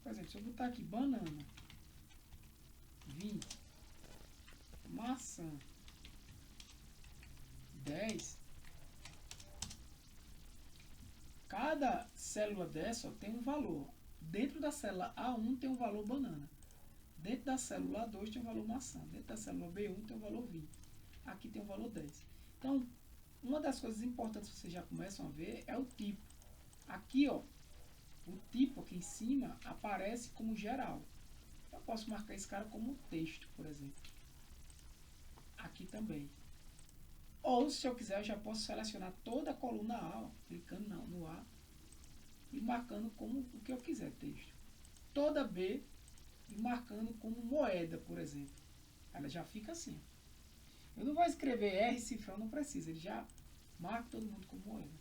Por exemplo, se eu botar aqui banana, 20, maçã, 10, cada célula dessa ó, tem um valor. Dentro da célula A1 tem um valor banana. Dentro da célula A2 tem um valor maçã. Dentro da célula B1 tem um valor 20. Aqui tem um valor 10. Então, uma das coisas importantes que vocês já começam a ver é o tipo. Aqui, ó, o tipo aqui em cima aparece como geral. Eu posso marcar esse cara como texto, por exemplo. Aqui também. Ou, se eu quiser, eu já posso selecionar toda a coluna A, ó, clicando no A e marcando como o que eu quiser, texto. Toda B e marcando como moeda, por exemplo. Ela já fica assim. Eu não vou escrever R cifrão, não precisa. Ele já marca todo mundo como moeda.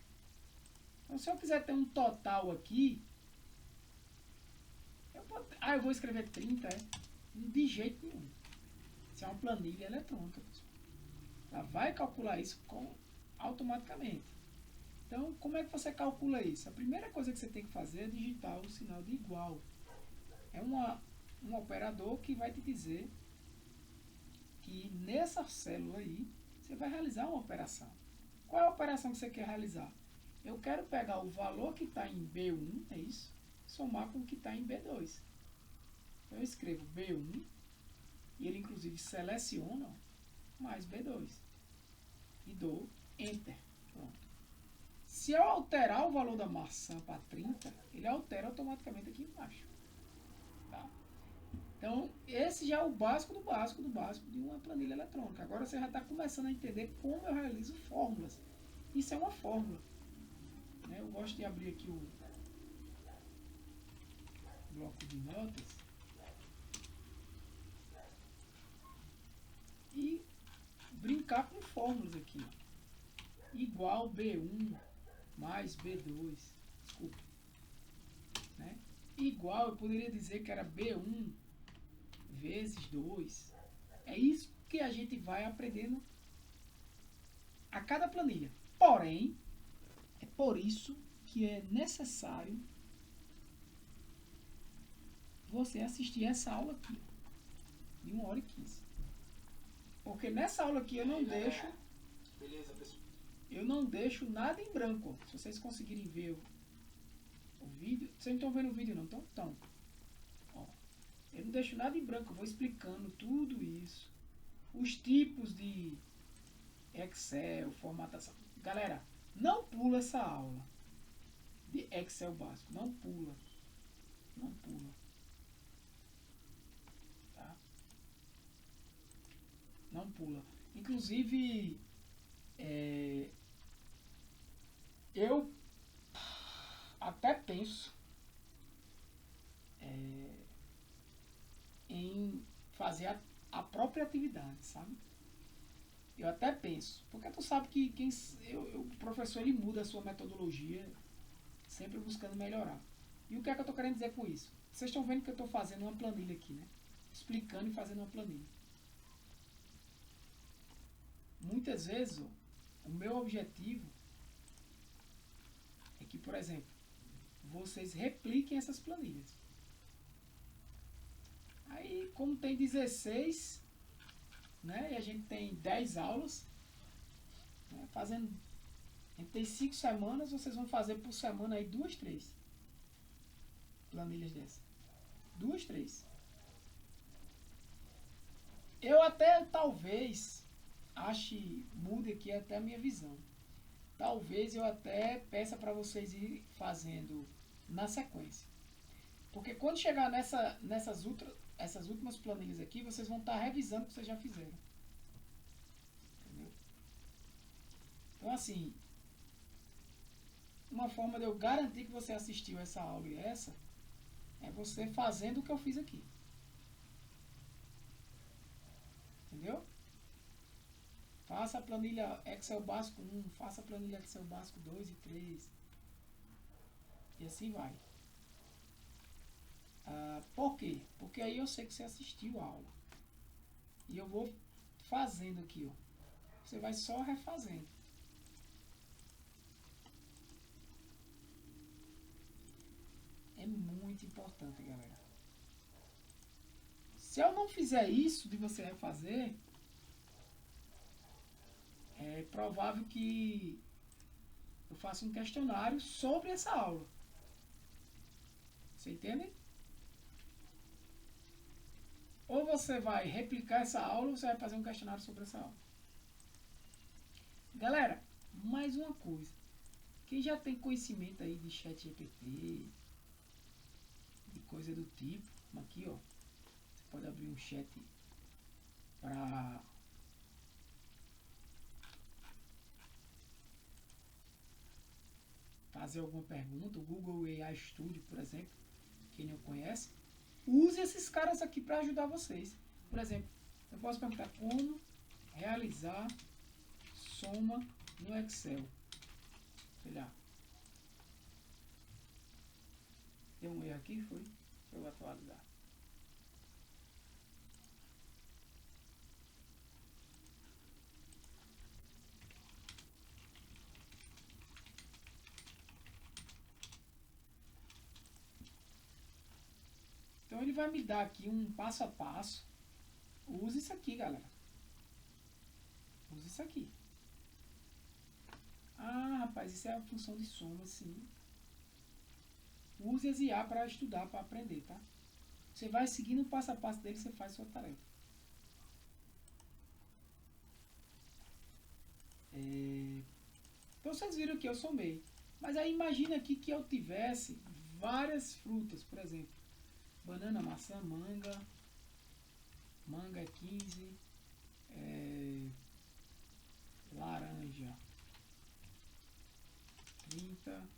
Então, se eu quiser ter um total aqui, eu vou escrever 30, de jeito nenhum. Isso é uma planilha eletrônica, pessoal. Ela vai calcular isso automaticamente. Então, como é que você calcula isso? A primeira coisa que você tem que fazer é digitar o sinal de igual. É um operador que vai te dizer que nessa célula aí, você vai realizar uma operação. Qual é a operação que você quer realizar? Eu quero pegar o valor que está em B1, é isso, somar com o que está em B2. Então, eu escrevo B1, e ele inclusive seleciona ó, mais B2. E dou Enter. Pronto. Se eu alterar o valor da maçã para 30, ele altera automaticamente aqui embaixo. Tá? Então, esse já é o básico do básico do básico de uma planilha eletrônica. Agora você já está começando a entender como eu realizo fórmulas. Isso é uma fórmula. Né? Eu gosto de abrir aqui o bloco de notas e brincar com fórmulas aqui. Igual B1 mais B2. Desculpa. Né? Igual, eu poderia dizer que era B1 vezes 2. É isso que a gente vai aprendendo a cada planilha. Porém, é por isso que é necessário você assistir essa aula aqui, de 1h15. Porque nessa aula aqui eu não deixo... Beleza, pessoal. Eu não deixo nada em branco. Se vocês conseguirem ver o vídeo... Vocês não estão vendo o vídeo não, então. Ó, eu não deixo nada em branco. Eu vou explicando tudo isso. Os tipos de Excel, formatação. Galera, não pula essa aula de Excel básico. Não pula. Não pula. Tá? Não pula. Inclusive... eu até penso em fazer a própria atividade, sabe? Eu até penso, porque tu sabe que o professor ele muda a sua metodologia, sempre buscando melhorar. E o que é que eu estou querendo dizer com isso? Vocês estão vendo que eu estou fazendo uma planilha aqui, né? Explicando e fazendo uma planilha. Muitas vezes, ó, o meu objetivo é que, por exemplo, vocês repliquem essas planilhas. Aí, como tem 16, né, e a gente tem 10 aulas, né, fazendo, a gente tem 5 semanas, vocês vão fazer por semana aí 2, 3 planilhas dessas. 2, 3. Eu até, talvez, mude aqui até a minha visão. Talvez eu até peça para vocês ir fazendo na sequência. Porque quando chegar essas últimas planilhas aqui, vocês vão estar revisando o que vocês já fizeram. Entendeu? Então, assim, uma forma de eu garantir que você assistiu essa aula e essa, é você fazendo o que eu fiz aqui. Entendeu? Faça a planilha Excel básico 1, faça a planilha Excel básico 2 e 3. E assim vai. Por quê? Porque aí eu sei que você assistiu a aula. E eu vou fazendo aqui, ó. Você vai só refazendo. É muito importante, galera. Se eu não fizer isso de você refazer, é provável que eu faça um questionário sobre essa aula. Você entende? Ou você vai replicar essa aula, ou você vai fazer um questionário sobre essa aula. Galera, mais uma coisa. Quem já tem conhecimento aí de ChatGPT, de coisa do tipo, aqui ó, você pode abrir um chat para fazer alguma pergunta, o Google AI Studio, por exemplo, quem não conhece, use esses caras aqui para ajudar vocês. Por exemplo, eu posso perguntar como realizar soma no Excel. Sei lá. Deu um erro aqui, foi? Deixa eu atualizar. Então ele vai me dar aqui um passo a passo. Use isso aqui, galera. Use isso aqui. Ah, rapaz, isso é a função de soma, sim. Use as IA para estudar, para aprender, tá? Você vai seguindo o passo a passo dele, você faz sua tarefa. Então vocês viram que eu somei. Mas aí imagina aqui que eu tivesse várias frutas, por exemplo. Banana, maçã, manga. Manga é 15. Laranja 30.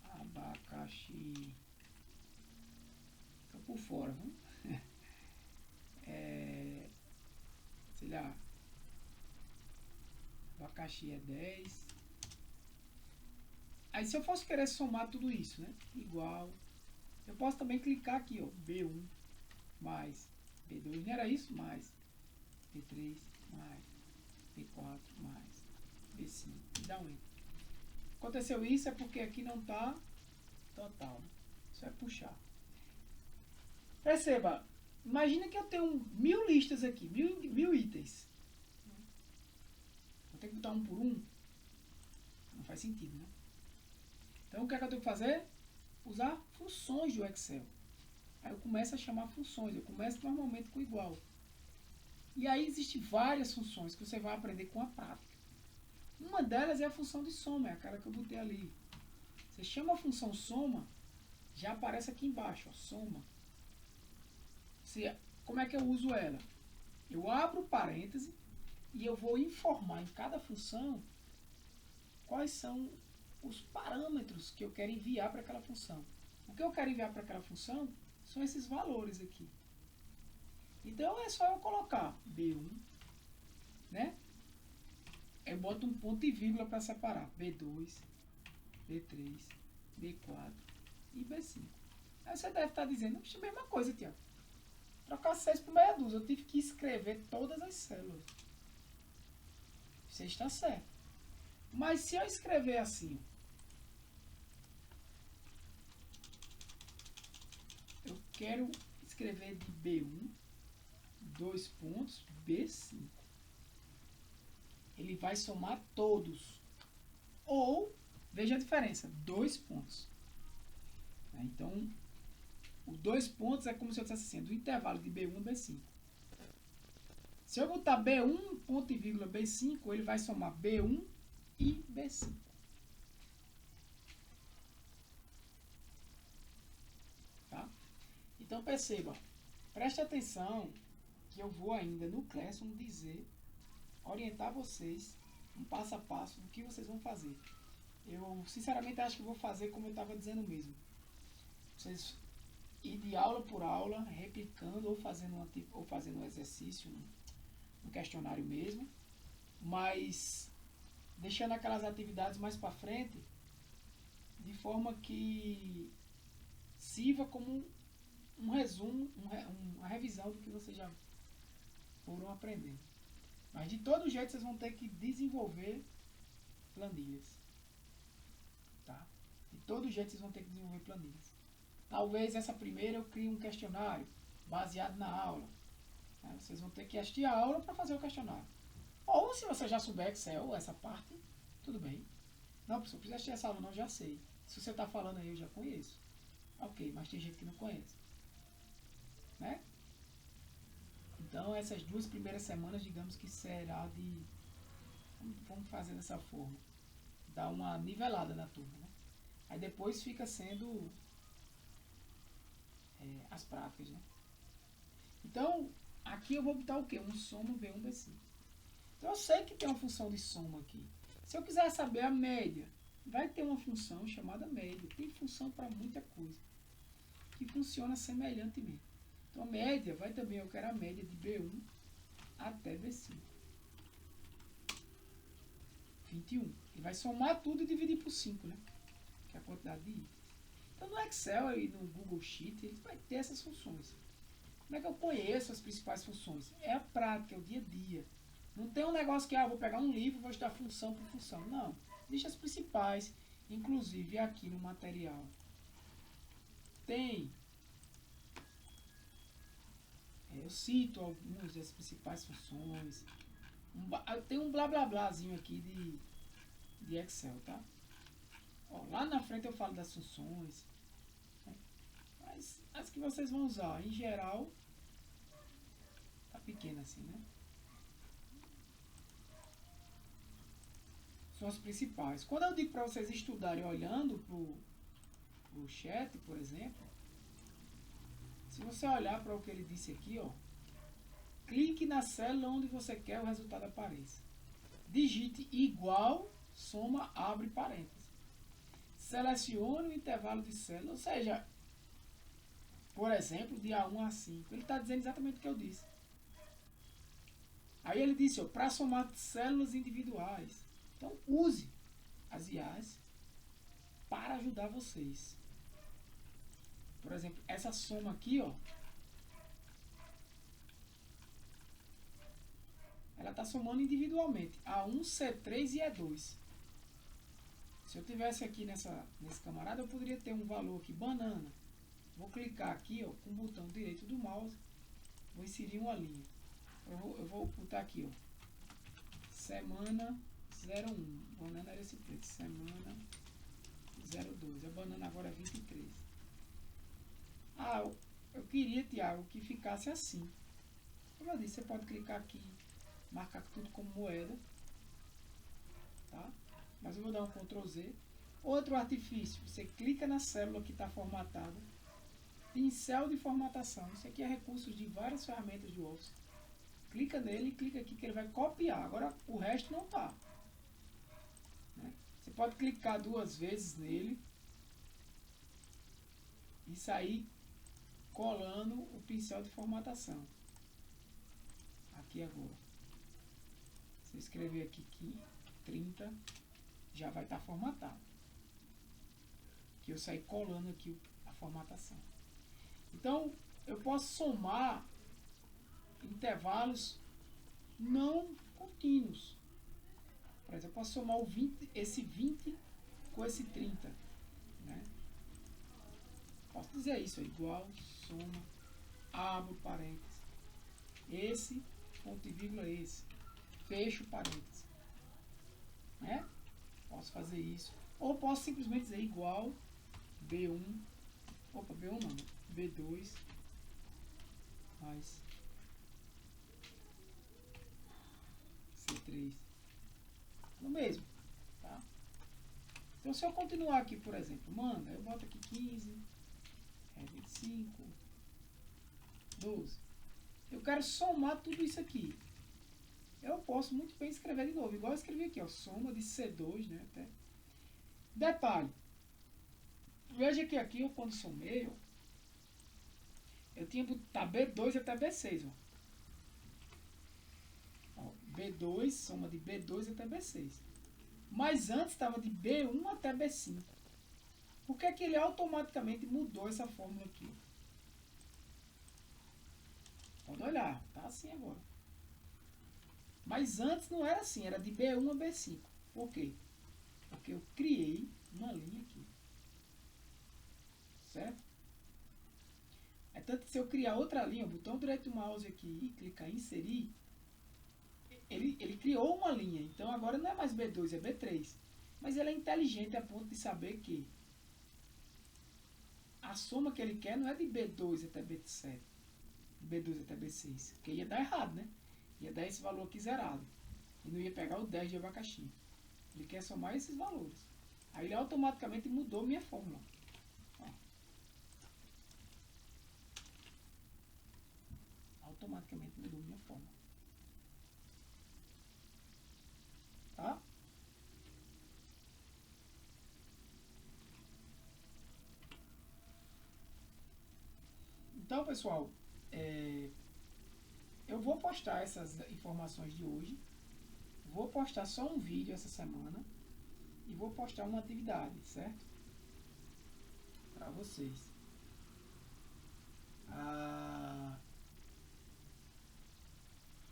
Abacaxi. Tô por fora, viu? Sei lá. Abacaxi é 10. Aí se eu fosse querer somar tudo isso, né? Igual. Eu posso também clicar aqui, ó. B1 mais B2, não era isso? Mais B3 mais B4 mais B5. E dá um enter. Aconteceu isso é porque aqui não está total. Isso é puxar. Perceba. Imagina que eu tenho 1000 listas aqui. 1000 itens. Vou ter que botar um por um? Não faz sentido, né? Então o que é que eu tenho que fazer? Usar funções do Excel. Aí eu começo a chamar funções. Eu começo normalmente com igual. E aí existem várias funções que você vai aprender com a prática. Uma delas é a função de soma, é aquela que eu botei ali. Você chama a função soma, já aparece aqui embaixo, ó, soma. Como é que eu uso ela? Eu abro parêntese e eu vou informar em cada função quais são os parâmetros que eu quero enviar para aquela função. O que eu quero enviar para aquela função são esses valores aqui. Então é só eu colocar B1 né? Eu boto um ponto e vírgula para separar B2, B3, B4 e B5. Aí você deve estar dizendo, é a mesma coisa, Tiago. Trocar 6 por meia dúzia. Eu tive que escrever todas as células. Você está certo. Mas se eu escrever assim, eu quero escrever de B1, 2 pontos, B5. Ele vai somar todos. Ou, veja a diferença, 2 pontos. Então, os 2 pontos é como se eu dissesse assim, do intervalo de B1 a B5. Se eu botar B1, ponto e vírgula B5, ele vai somar B1 e B5. Tá? Então, perceba, preste atenção que eu vou ainda no Classroom orientar vocês um passo a passo do que vocês vão fazer. Eu, sinceramente, acho que vou fazer como eu estava dizendo mesmo. Vocês ir de aula por aula, replicando ou fazendo um exercício, um questionário mesmo, mas deixando aquelas atividades mais para frente, de forma que sirva como um resumo, uma revisão do que vocês já foram aprendendo. Mas de todo jeito vocês vão ter que desenvolver planilhas. Tá? De todo jeito vocês vão ter que desenvolver planilhas. Talvez essa primeira eu crie um questionário baseado na aula. Vocês vão ter que assistir a aula para fazer o questionário. Ou se você já souber Excel, essa parte, tudo bem. Não, professor, precisa assistir essa aula, não, já sei. Se você está falando aí, eu já conheço. Ok, mas tem gente que não conhece. Né? Então, essas 2 primeiras semanas, digamos que será de... Vamos fazer dessa forma. Dar uma nivelada na turma. Né? Aí depois fica sendo as práticas. Né? Então, aqui eu vou botar o quê? Um soma B1, B5. Então, eu sei que tem uma função de soma aqui. Se eu quiser saber a média, vai ter uma função chamada média. Tem função para muita coisa. Que funciona semelhantemente. Então, a média vai também, eu quero a média de B1 até B5. 21. Ele vai somar tudo e dividir por 5, né? Que é a quantidade de itens. Então, no Excel e no Google Sheet, ele vai ter essas funções. Como é que eu conheço as principais funções? É a prática, é o dia a dia. Não tem um negócio que, vou pegar um livro e vou estudar função por função. Não. Deixa as principais. Inclusive, aqui no material. Eu cito algumas das principais funções. Tem um blá blá blázinho aqui de Excel, tá? Lá na frente eu falo das funções. Né? Mas as que vocês vão usar, em geral, tá pequena assim, né? São as principais. Quando eu digo para vocês estudarem olhando pro chat, por exemplo, se você olhar para o que ele disse aqui, clique na célula onde você quer o resultado apareça. Digite igual, soma, abre parênteses. Selecione o intervalo de célula, ou seja, por exemplo, de A1 a 5. Ele está dizendo exatamente o que eu disse. Aí ele disse, para somar células individuais. Então, use as IAs para ajudar vocês. Por exemplo, essa soma aqui, ela está somando individualmente A1, C3 e E2. Se eu tivesse aqui nesse camarada, eu poderia ter um valor aqui, banana. Vou clicar aqui, com o botão direito do mouse, vou inserir uma linha. Eu vou botar aqui, semana 01. Banana era esse preço. Semana 02. A banana agora é 23. Eu queria, Tiago, que ficasse assim. Como eu disse, você pode clicar aqui, marcar tudo como moeda. Tá? Mas eu vou dar um Ctrl Z. Outro artifício, você clica na célula que está formatada. Pincel de formatação. Isso aqui é recurso de várias ferramentas do Office. Clica nele e clica aqui que ele vai copiar. Agora o resto não está. Né? Você pode clicar 2 vezes nele e sair colando o pincel de formatação. Aqui agora. Se eu escrever aqui 30, já vai estar formatado. Que eu saí colando aqui a formatação. Então, eu posso somar intervalos não contínuos. Por exemplo, eu posso somar esse 20 com esse 30. Né? Posso dizer isso, igual, soma, abro parênteses. Esse, ponto e vírgula, esse. Fecho parênteses. Né? Posso fazer isso. Ou posso simplesmente dizer igual B1. Opa, B1 não. B2 mais C3. No mesmo. Tá? Então, se eu continuar aqui, por exemplo, manda, eu boto aqui 15, 25, 12. Eu quero somar tudo isso aqui. Eu posso muito bem escrever de novo, igual eu escrevi aqui, ó, soma de C2, né, até. Detalhe. Veja que aqui, eu, quando somei, eu tinha que botar B2 até B6, ó. B2, soma de B2 até B6. Mas antes estava de B1 até B5. Por que que ele automaticamente mudou essa fórmula aqui? Pode olhar, tá assim agora. Mas antes não era assim, era de B1 a B5. Por quê? Porque eu criei uma linha aqui. Certo? É tanto que se eu criar outra linha, botão direito do mouse aqui e clicar em inserir, ele criou uma linha. Então agora não é mais B2, é B3. Mas ele é inteligente a ponto de saber que a soma que ele quer não é de B2 até B7, B2 até B6, porque ia dar errado, né? Ia dar esse valor aqui zerado. E não ia pegar o 10 de abacaxi. Ele quer somar esses valores. Aí ele automaticamente mudou minha fórmula. Ó. Automaticamente mudou minha fórmula. Tá? Então, pessoal, eu vou postar essas informações de hoje. Vou postar só um vídeo essa semana. E vou postar uma atividade, certo? Para vocês.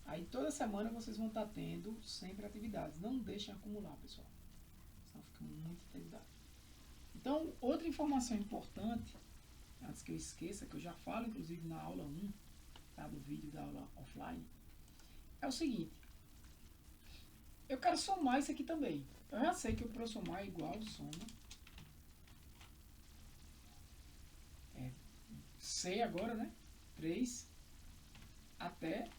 Aí toda semana vocês vão estar tendo sempre atividades. Não deixem acumular, pessoal. Senão fica muita atividade. Então, outra informação importante, antes que eu esqueça, que eu já falo inclusive na aula 1, tá, do vídeo da aula offline, é o seguinte. Eu quero somar isso aqui também. Eu já sei que para eu somar é igual, soma. C agora, né? 3 até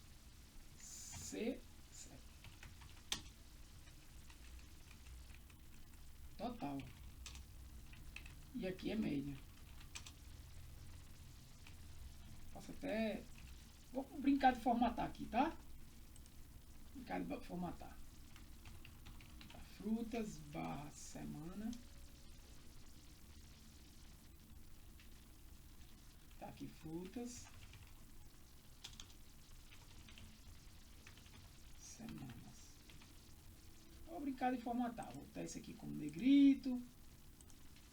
C7. Total. E aqui é média. Posso até... Vou brincar de formatar aqui, tá? Brincar de formatar. Frutas, barra, semana. Tá aqui, frutas. Semanas. Vou brincar de formatar. Vou botar esse aqui como negrito.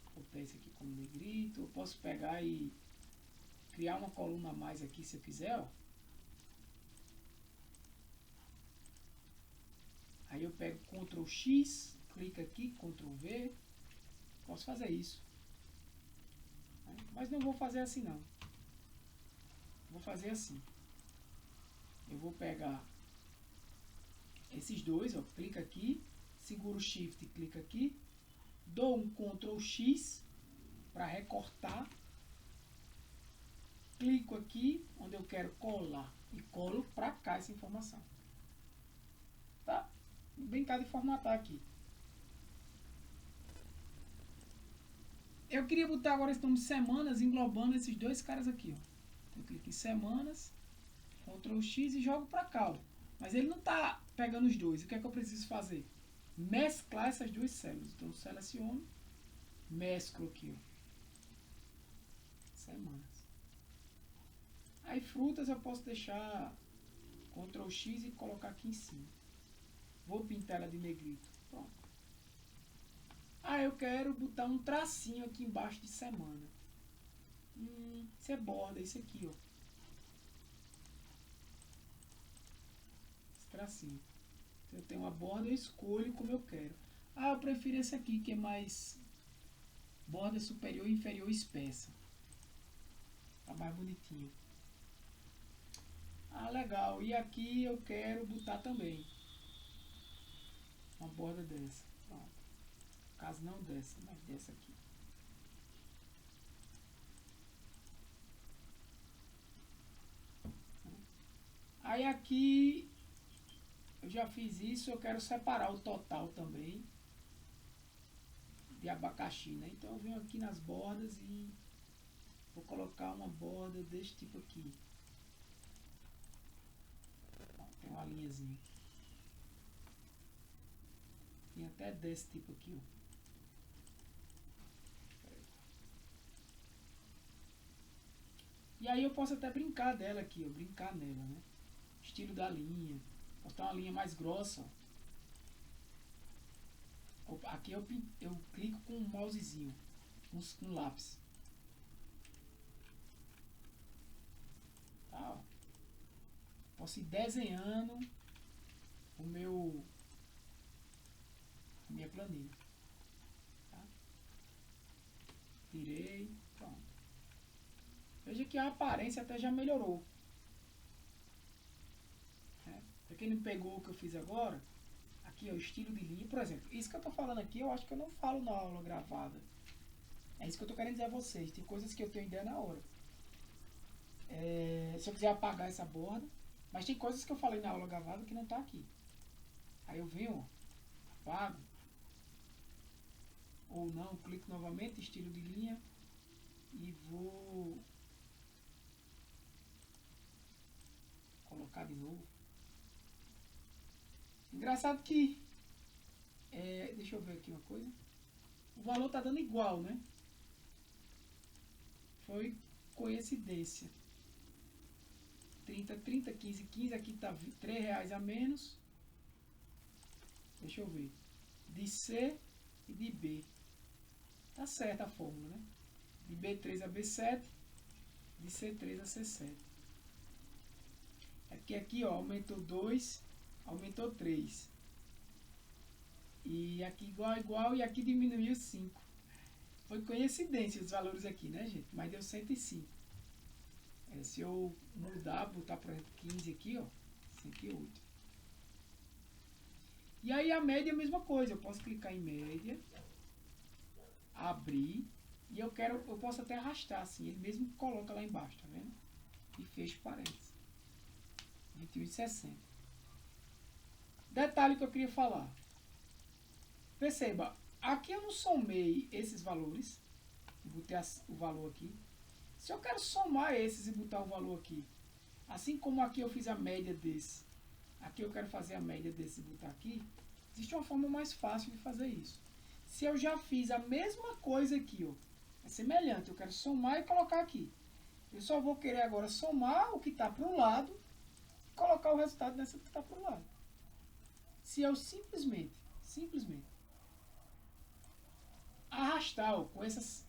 Vou botar esse aqui como negrito. Eu posso pegar e criar uma coluna a mais aqui se eu quiser, ó. Aí eu pego Ctrl X, clico aqui, Ctrl V. Posso fazer isso. Mas não vou fazer assim não. Vou fazer assim. Eu vou pegar esses dois, ó, clica aqui, seguro o Shift, clica aqui, dou um Ctrl X para recortar, clico aqui onde eu quero colar e colo para cá essa informação. Tá? Vou brincar de formatar aqui. Eu queria botar agora esse nome de semanas englobando esses dois caras aqui, ó. Eu clico em semanas, Ctrl X e jogo para cá, ó. Mas ele não está pegando os dois. O que é que eu preciso fazer? Mesclar essas duas células. Então, eu seleciono, mesclo aqui, ó. Semanas. Aí, frutas eu posso deixar Ctrl X e colocar aqui em cima. Vou pintar ela de negrito. Pronto. Ah, eu quero botar um tracinho aqui embaixo de semana. Isso é borda, isso aqui, ó. Esse tracinho. Eu tenho uma borda, eu escolho como eu quero. Ah, eu prefiro esse aqui, que é mais borda superior e inferior espessa. Tá mais bonitinho. Ah, legal. E aqui eu quero botar também uma borda dessa. Pronto. No caso não dessa, mas dessa aqui. Aí aqui eu já fiz isso, eu quero separar o total também de abacaxi, né? Então eu venho aqui nas bordas e vou colocar uma borda desse tipo aqui. Tem uma linhazinha. Tem até desse tipo aqui, ó. E aí eu posso até brincar dela aqui, ó. Brincar nela, né? Estilo da linha. Botar uma linha mais grossa, ó. Aqui eu clico com um mousezinho, com um lápis. Tá, ó. Posso ir desenhando a minha planilha. Tá? Tirei, pronto. Veja que a aparência até já melhorou. Pra quem não pegou o que eu fiz agora, aqui é o estilo de linha. Por exemplo, isso que eu tô falando aqui, eu acho que eu não falo na aula gravada. É isso que eu tô querendo dizer a vocês. Tem coisas que eu tenho ideia na hora. Se eu quiser apagar essa borda, mas tem coisas que eu falei na aula gravada que não tá aqui. Aí eu venho, ó, apago. Ou não, clico novamente, estilo de linha. E vou colocar de novo. Engraçado que deixa eu ver aqui uma coisa. O valor tá dando igual, né? Foi coincidência. 30, 30, 15, 15. Aqui tá R$3 a menos. Deixa eu ver. De C e de B. Tá certa a fórmula, né? De B3 a B7. De C3 a C7. É porque aqui, ó, aumentou 2, aumentou 3. E aqui igual, igual, e aqui diminuiu 5. Foi coincidência os valores aqui, né, gente? Mas deu 105. Se eu mudar, botar, por exemplo, 15 aqui, ó, 108. E aí a média é a mesma coisa. Eu posso clicar em média, abrir, e eu posso até arrastar assim. Ele mesmo coloca lá embaixo, tá vendo? E fecha parênteses. 21,60. Detalhe que eu queria falar. Perceba, aqui eu não somei esses valores. Botei o valor aqui. Se eu quero somar esses e botar o valor aqui, assim como aqui eu fiz a média desse, aqui eu quero fazer a média desse e botar aqui, existe uma forma mais fácil de fazer isso. Se eu já fiz a mesma coisa aqui, ó, é semelhante, eu quero somar e colocar aqui. Eu só vou querer agora somar o que está para um lado e colocar o resultado nessa que está para o lado. Se eu simplesmente arrastar, ó, com essas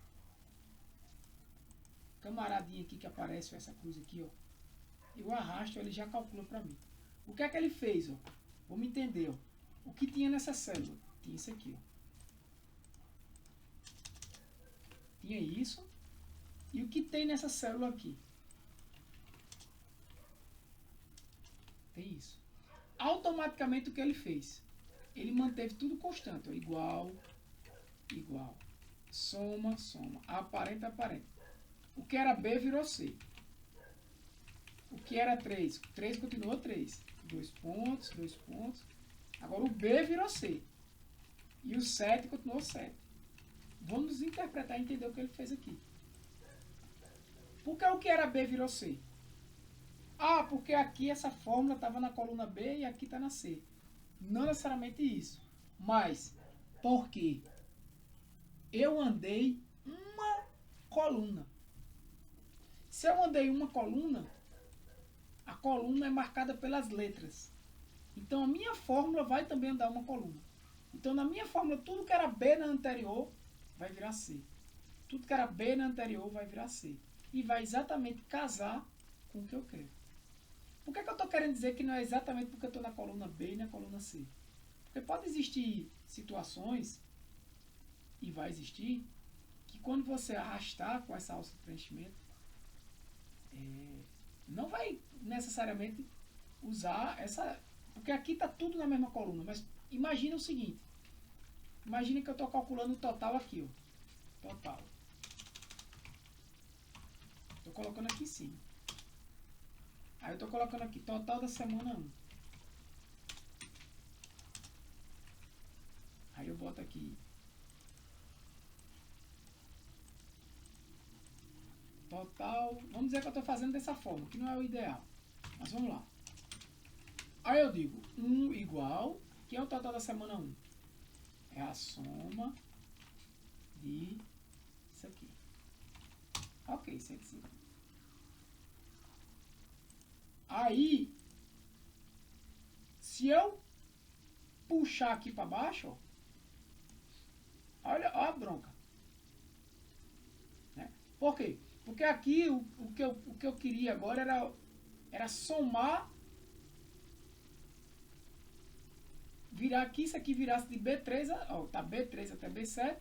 camaradinhas aqui que aparece, essa cruz aqui, ó, eu arrasto, ele já calcula para mim. O que é que ele fez, ó? Vamos entender, ó. O que tinha nessa célula? Tinha isso aqui, ó. Tinha isso. E o que tem nessa célula aqui? Tem isso. Automaticamente o que ele fez? Ele manteve tudo constante, ó. Igual, igual. Soma, soma. Aparenta, aparenta. O que era B virou C. O que era 3? 3 continuou 3. 2 pontos, 2 pontos. Agora o B virou C. E o 7 continuou 7. Vamos interpretar e entender o que ele fez aqui. Por que o que era B virou C? Ah, porque aqui essa fórmula estava na coluna B e aqui está na C. Não necessariamente isso. Mas, por quê? Eu andei uma coluna. Se eu andei uma coluna, a coluna é marcada pelas letras. Então a minha fórmula vai também andar uma coluna. Então na minha fórmula, tudo que era B na anterior vai virar C. Tudo que era B na anterior vai virar C. E vai exatamente casar com o que eu quero. Por que eu estou querendo dizer que não é exatamente porque eu estou na coluna B e na coluna C? Porque pode existir situações, e vai existir, que quando você arrastar com essa alça de preenchimento, não vai necessariamente usar essa... Porque aqui está tudo na mesma coluna, mas imagina o seguinte. Imagina que eu estou calculando o total aqui, ó. Total. Estou colocando aqui em cima. Aí eu estou colocando aqui, total da semana 1. Aí eu boto aqui. Total. Vamos dizer que eu estou fazendo dessa forma, que não é o ideal. Mas vamos lá. Aí eu digo 1 igual, que é o total da semana 1. É a soma de isso aqui. Ok, 105. Aí, se eu puxar aqui para baixo, ó, olha a bronca. Né? Por quê? Porque aqui o que eu queria agora era somar, virar aqui, isso aqui virasse de B3, ó, tá B3 até B7.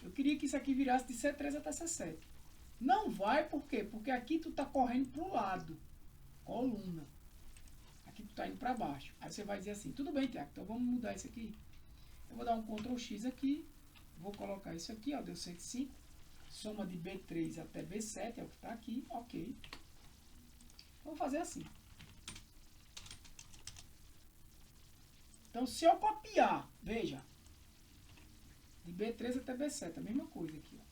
Eu queria que isso aqui virasse de C3 até C7. Não vai, por quê? Porque aqui tu tá correndo pro lado. Coluna. Aqui tu tá indo para baixo. Aí você vai dizer assim, tudo bem, Tiago, então vamos mudar isso aqui. Eu vou dar um Ctrl X aqui. Vou colocar isso aqui, ó, deu 105. Soma de B3 até B7, é o que está aqui, ok. Vamos fazer assim. Então, se eu copiar, veja, de B3 até B7, a mesma coisa aqui, ó.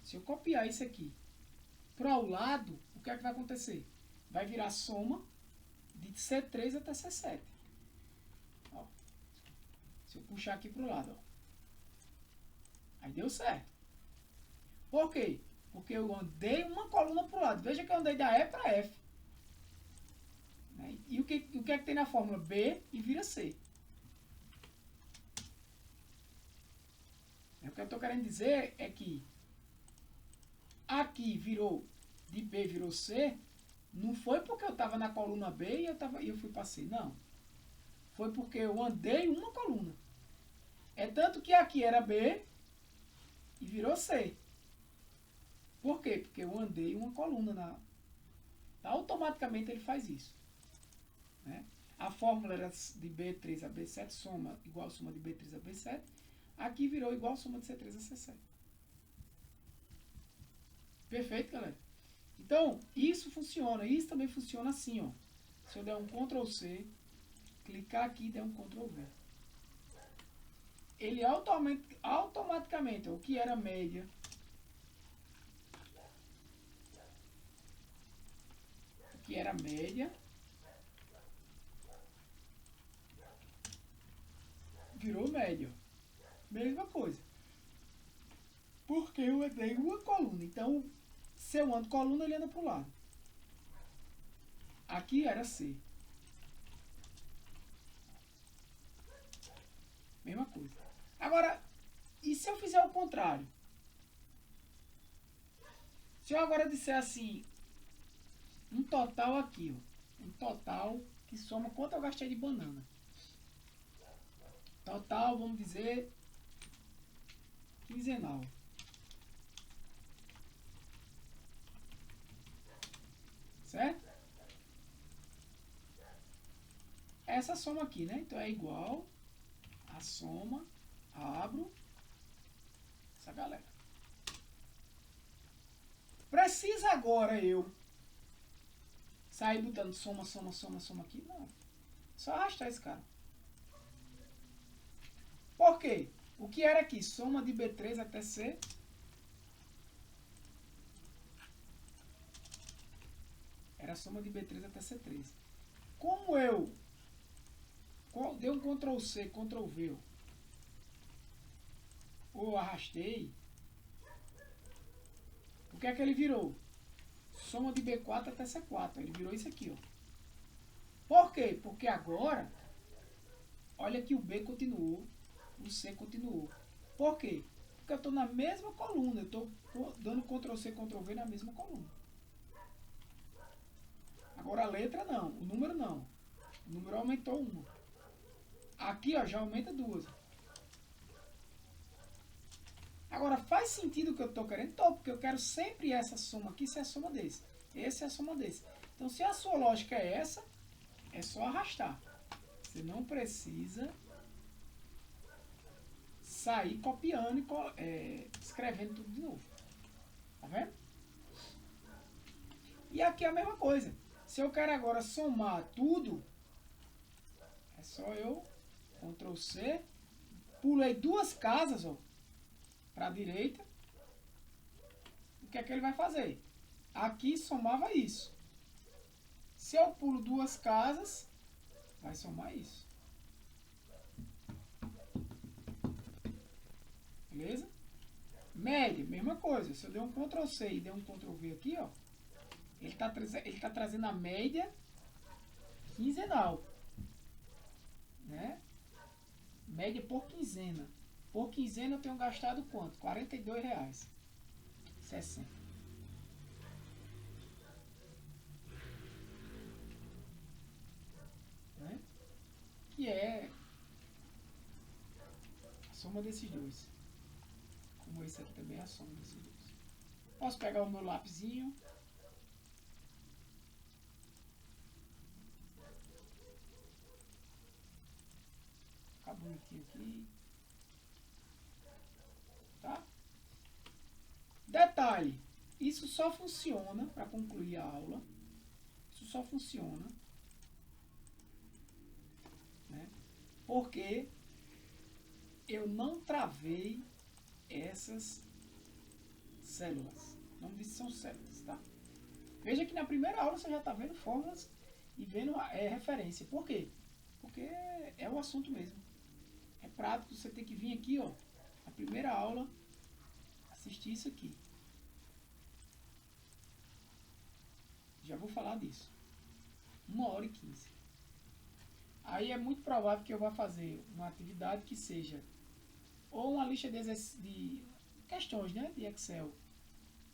Se eu copiar isso aqui para o lado, o que é que vai acontecer? Vai virar soma de C3 até C7. Ó. Se eu puxar aqui para o lado, ó. Aí deu certo. Por quê? Porque eu andei uma coluna para o lado. Veja que eu andei da E para F. Né? E o que é que tem na fórmula? B e vira C. O que eu estou querendo dizer é que aqui virou, de B virou C, não foi porque eu estava na coluna B e eu fui para C. Não. Foi porque eu andei uma coluna. É tanto que aqui era B e virou C. Por quê? Porque eu andei uma coluna. Automaticamente ele faz isso. Né? A fórmula era de B3 a B7, soma igual a soma de B3 a B7. Aqui virou igual a soma de C3 a C7. Perfeito, galera? Então, isso funciona. Isso também funciona assim, ó. Se eu der um Ctrl C, clicar aqui e der um Ctrl V. Ele automaticamente, o que era média, virou média. Mesma coisa. Porque eu andei uma coluna. Então, se eu ando coluna, ele anda para o lado. Aqui era C. Mesma coisa. Agora, e se eu fizer o contrário? Se eu agora disser assim, um total aqui, ó, um total que soma quanto eu gastei de banana. Total, vamos dizer, quinzenal. Certo? Essa soma aqui, né? Então é igual a soma, abro, essa galera. Precisa agora eu sair botando soma, soma, soma, soma aqui? Não. Só arrastar esse cara. Por quê? O que era aqui? Soma de B3 até C. Era a soma de B3 até C3. Como eu dei um Ctrl C, Ctrl V, ou arrastei, o que é que ele virou? Soma de B4 até C4. Ele virou isso aqui, ó. Por quê? Porque agora, olha que o B continuou, o C continuou. Por quê? Porque eu estou na mesma coluna, eu estou dando Ctrl C, Ctrl V na mesma coluna. Agora a letra não, o número não. O número aumentou uma. Aqui ó, já aumenta duas. Agora faz sentido o que eu estou querendo? Tô, porque eu quero sempre essa soma aqui ser a soma desse. Esse é a soma desse. Então se a sua lógica é essa, é só arrastar. Você não precisa sair copiando e escrevendo tudo de novo. Tá vendo? E aqui é a mesma coisa. Se eu quero agora somar tudo, é só eu Ctrl C, pulei duas casas, ó, para a direita. O que é que ele vai fazer? Aqui somava isso. Se eu pulo duas casas, vai somar isso. Beleza? Média, mesma coisa. Se eu der um Ctrl C e der um Ctrl V aqui, ó, ele tá trazendo a média quinzenal. Né? Média por quinzena. Por quinzena eu tenho gastado quanto? R$42,60. Né? Que é a soma desses dois. Como esse aqui também é a soma desses dois. Posso pegar o meu lapisinho. Ficar bonitinho aqui. Tá? Detalhe. Isso só funciona, para concluir a aula, isso só funciona, né, porque eu não travei essas células. O nome disso são células, tá? Veja que na primeira aula você já está vendo fórmulas e vendo referência. Por quê? Porque é o assunto mesmo. É prático, você tem que vir aqui, ó, na primeira aula, assistir isso aqui. Já vou falar disso. 1h15. Aí é muito provável que eu vá fazer uma atividade que seja ou uma lista de questões, né, de Excel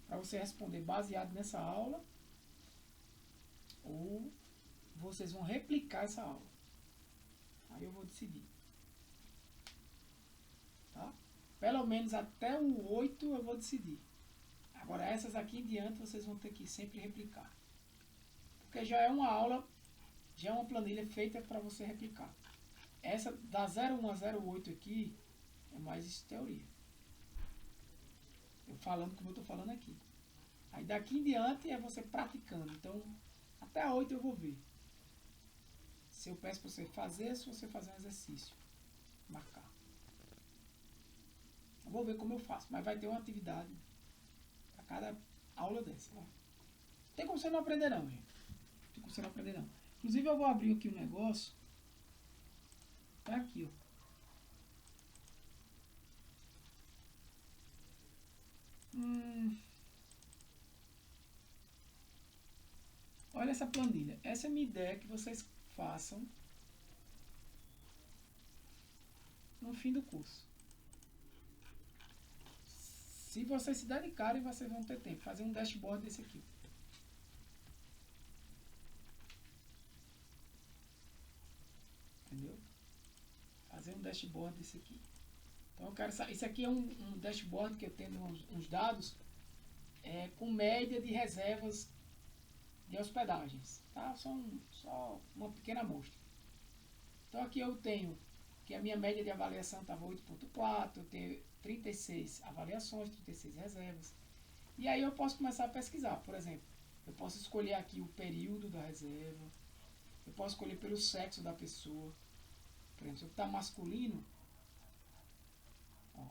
para você responder baseado nessa aula, ou vocês vão replicar essa aula. Aí eu vou decidir. Tá? Pelo menos até o 8 eu vou decidir. Agora essas aqui em diante vocês vão ter que sempre replicar. Porque já é uma aula, já é uma planilha feita para você replicar. Essa da 01 a 08 aqui é mais teoria. Eu falando como eu estou falando aqui. Aí daqui em diante é você praticando. Então, até a 8 eu vou ver. Se eu peço para você fazer, se você fazer um exercício. Marcar. Eu vou ver como eu faço. Mas vai ter uma atividade para cada aula dessa. Ó. Tem como você não aprender não, gente. Tem como você não aprender não. Inclusive eu vou abrir aqui um negócio. Tá aqui, ó. Olha essa planilha. Essa é a minha ideia que vocês façam no fim do curso. Se vocês se dedicarem, vocês vão ter tempo. Fazer um dashboard desse aqui. Entendeu? Fazer um dashboard desse aqui. Então eu quero saber. Isso aqui é um dashboard que eu tenho uns dados com média de reservas de hospedagens, tá? Só uma pequena amostra. Então aqui eu tenho que a minha média de avaliação estava 8.4, eu tenho 36 avaliações, 36 reservas. E aí eu posso começar a pesquisar, por exemplo, eu posso escolher aqui o período da reserva, eu posso escolher pelo sexo da pessoa. Por exemplo, se eu está masculino, ó,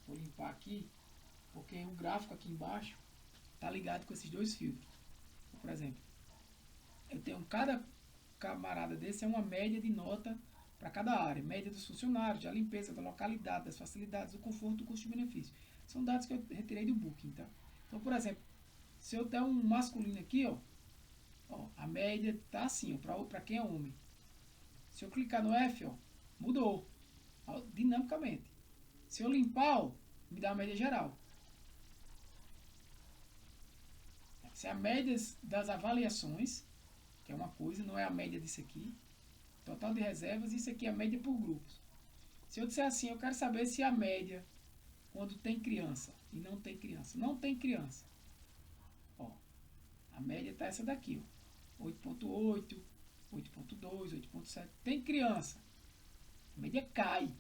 vou limpar aqui, porque o gráfico aqui embaixo está ligado com esses dois filtros. Por exemplo, eu tenho cada camarada desse é uma média de nota para cada área. Média dos funcionários, da limpeza, da localidade, das facilidades, do conforto, do custo-benefício. São dados que eu retirei do Booking, tá? Então, por exemplo, se eu der um masculino aqui, ó, A média tá assim, para quem é homem. Se eu clicar no F, ó, mudou. Ó, dinamicamente. Se eu limpar, ó, me dá a média geral. Essa é a média das avaliações, que é uma coisa, não é a média disso aqui. Total de reservas, isso aqui é a média por grupos. Se eu disser assim, eu quero saber se a média, quando tem criança e não tem criança. Não tem criança. Ó, a média está essa daqui, ó. 8.8, 8.2, 8.7. Tem criança. A média cai.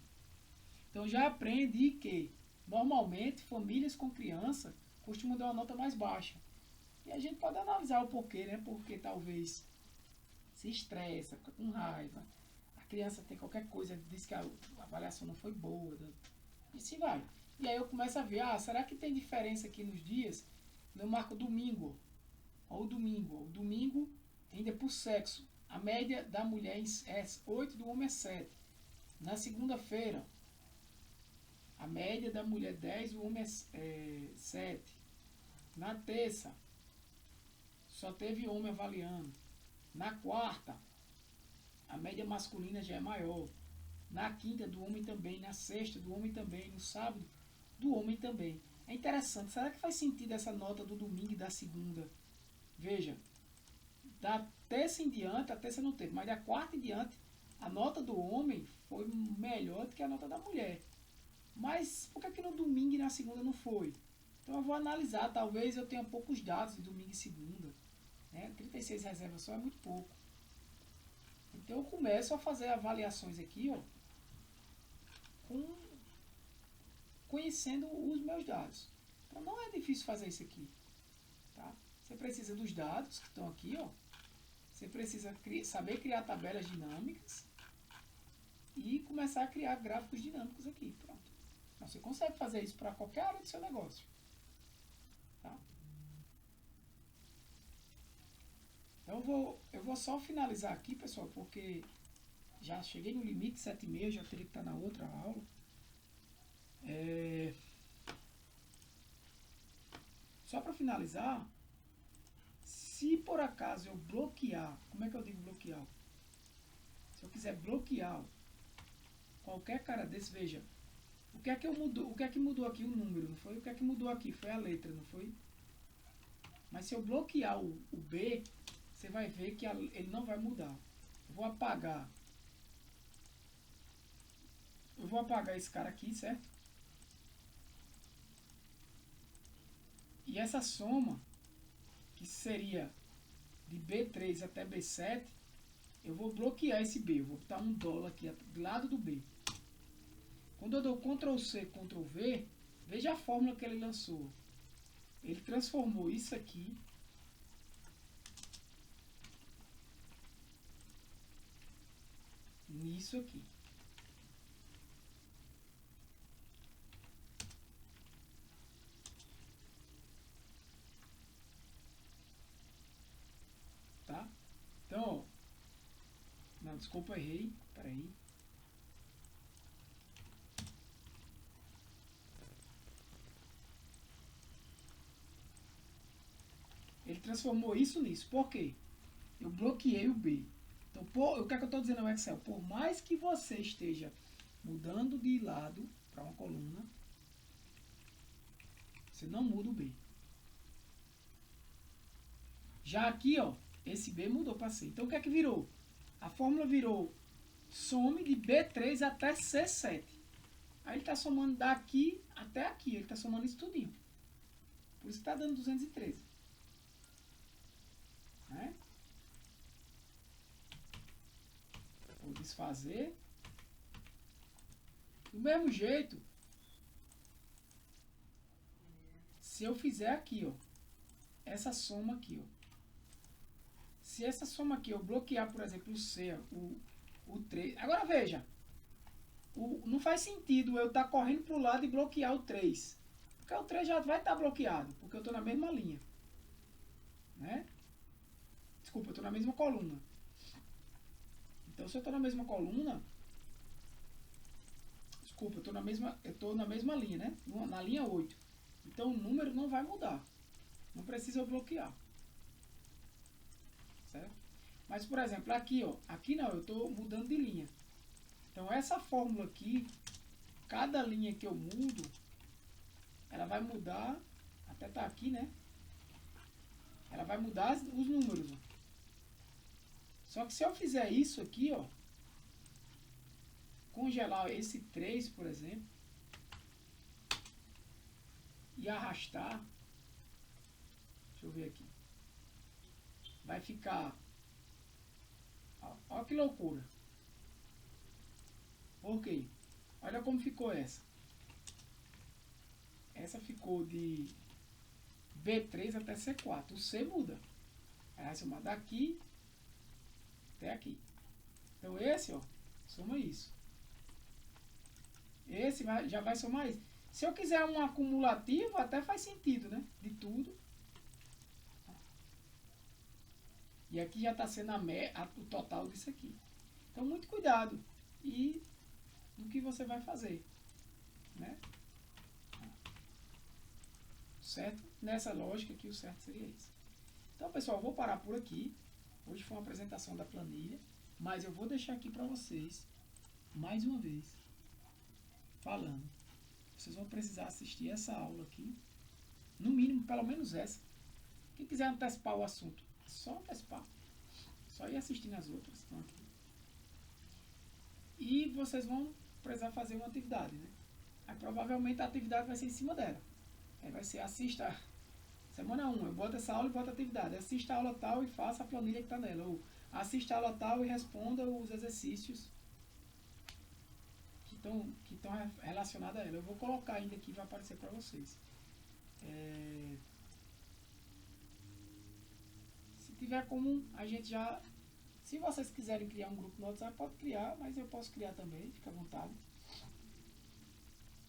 Então já aprendi que, normalmente, famílias com criança costumam dar uma nota mais baixa. E a gente pode analisar o porquê, né? Porque talvez se estressa, fica com raiva. A criança tem qualquer coisa, diz que a avaliação não foi boa. E se vai. E aí eu começo a ver, será que tem diferença aqui nos dias? Eu marco domingo. Ó, o domingo. O domingo ainda é por sexo. A média da mulher é 8, do homem é 7. Na segunda-feira, a média da mulher é 10, o homem é 7. Na terça, só teve homem avaliando. Na quarta, a média masculina já é maior. Na quinta, do homem também. Na sexta, do homem também. No sábado, do homem também. É interessante. Será que faz sentido essa nota do domingo e da segunda? Veja, da terça em diante, a terça não teve, mas da quarta em diante, a nota do homem foi melhor do que a nota da mulher. Mas por que no domingo e na segunda não foi? Então eu vou analisar. Talvez eu tenha poucos dados de domingo e segunda. 36 reservas só é muito pouco. Então eu começo a fazer avaliações aqui, ó, conhecendo os meus dados. Então não é difícil fazer isso aqui. Tá? Você precisa dos dados que estão aqui, ó. Você precisa saber criar tabelas dinâmicas e começar a criar gráficos dinâmicos aqui. Pronto. Então, você consegue fazer isso para qualquer área do seu negócio. Tá? Então eu vou só finalizar aqui, pessoal, porque já cheguei no limite, 7h30, já teria que estar na outra aula. Só para finalizar, se por acaso eu bloquear, como é que eu digo bloquear? Se eu quiser bloquear qualquer cara desse, veja, o que é que mudou aqui? O número, não foi? O que é que mudou aqui? Foi a letra, não foi? Mas se eu bloquear o B, você vai ver que ele não vai mudar. Eu vou apagar esse cara aqui, certo? E essa soma, que seria de B3 até B7, eu vou bloquear esse B. Eu vou botar $1 aqui do lado do B. Quando eu dou Ctrl C, Ctrl V, veja a fórmula que ele lançou. Ele transformou isso aqui nisso aqui. Tá? Então, ó, não, desculpa, errei. Peraí. Ele transformou isso nisso. Por quê? Eu bloqueei o B. Então, o que é que eu estou dizendo no Excel? Por mais que você esteja mudando de lado para uma coluna, você não muda o B. Já aqui, ó, esse B mudou para C. Então, o que é que virou? A fórmula virou some de B3 até C7. Aí ele está somando daqui até aqui. Ele está somando isso tudinho. Por isso que está dando 213. Né? Vou desfazer. Do mesmo jeito, se eu fizer aqui, ó, essa soma aqui, ó. Se essa soma aqui eu bloquear, por exemplo, o C, o 3. Agora veja, não faz sentido eu estar correndo para o lado e bloquear o 3. Porque o 3 já vai estar bloqueado, porque eu estou na mesma linha. Né? Desculpa, eu estou na mesma coluna. Então, se eu estou na mesma coluna, desculpa, eu estou na mesma linha, né? Na linha 8. Então, o número não vai mudar. Não precisa eu bloquear. Certo? Mas, por exemplo, aqui, ó, aqui não, eu estou mudando de linha. Então, essa fórmula aqui, cada linha que eu mudo, ela vai mudar, até tá aqui, né? Ela vai mudar os números, ó. Só que se eu fizer isso aqui, ó, congelar esse 3, por exemplo, e arrastar, deixa eu ver aqui, vai ficar, ó que loucura. Por quê? Olha como ficou essa. Essa ficou de B3 até C4. O C muda. Aí vai somar daqui até aqui. Então esse, ó, soma isso. Esse já vai somar isso. Se eu quiser um acumulativo, até faz sentido, né? De tudo. E aqui já está sendo o total disso aqui. Então, muito cuidado. E do que você vai fazer, né? Certo? Nessa lógica aqui, o certo seria isso. Então, pessoal, vou parar por aqui. Hoje foi uma apresentação da planilha, mas eu vou deixar aqui para vocês, mais uma vez, falando. Vocês vão precisar assistir essa aula aqui, no mínimo, pelo menos essa. Quem quiser antecipar o assunto, é só antecipar. Só ir assistindo as outras que estão aqui. E vocês vão precisar fazer uma atividade, né? Aí provavelmente a atividade vai ser em cima dela. Aí vai ser, assista semana 1, eu boto essa aula e boto a atividade. Assista a aula tal e faça a planilha que está nela. Ou assista a aula tal e responda os exercícios que estão relacionados a ela. Eu vou colocar ainda aqui, vai aparecer para vocês. Se tiver comum, a gente já... Se vocês quiserem criar um grupo no WhatsApp, pode criar, mas eu posso criar também, fica à vontade.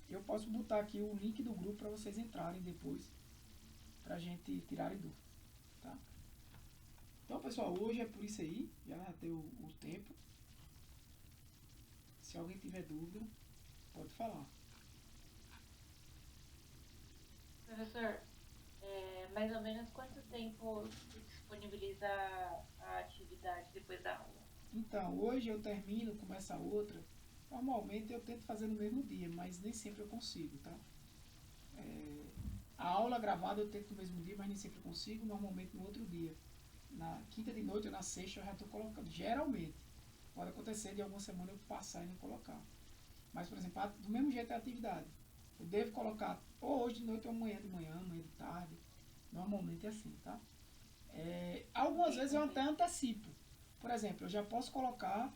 Eu posso botar aqui o link do grupo para vocês entrarem depois, pra gente tirarem dúvida, tá? Então, pessoal, hoje é por isso aí, já deu o tempo. Se alguém tiver dúvida, pode falar. Professor, mais ou menos quanto tempo disponibiliza a atividade depois da aula? Então, hoje eu termino, começa a outra. Normalmente eu tento fazer no mesmo dia, mas nem sempre eu consigo, tá? A aula gravada eu tento no mesmo dia, mas nem sempre eu consigo, normalmente no outro dia. Na quinta de noite ou na sexta eu já estou colocando. Geralmente, pode acontecer de alguma semana eu passar e não colocar. Mas, por exemplo, do mesmo jeito é a atividade. Eu devo colocar ou hoje de noite ou amanhã de manhã, amanhã de tarde. Normalmente é assim, tá? Algumas vezes eu até antecipo. Por exemplo, eu já posso colocar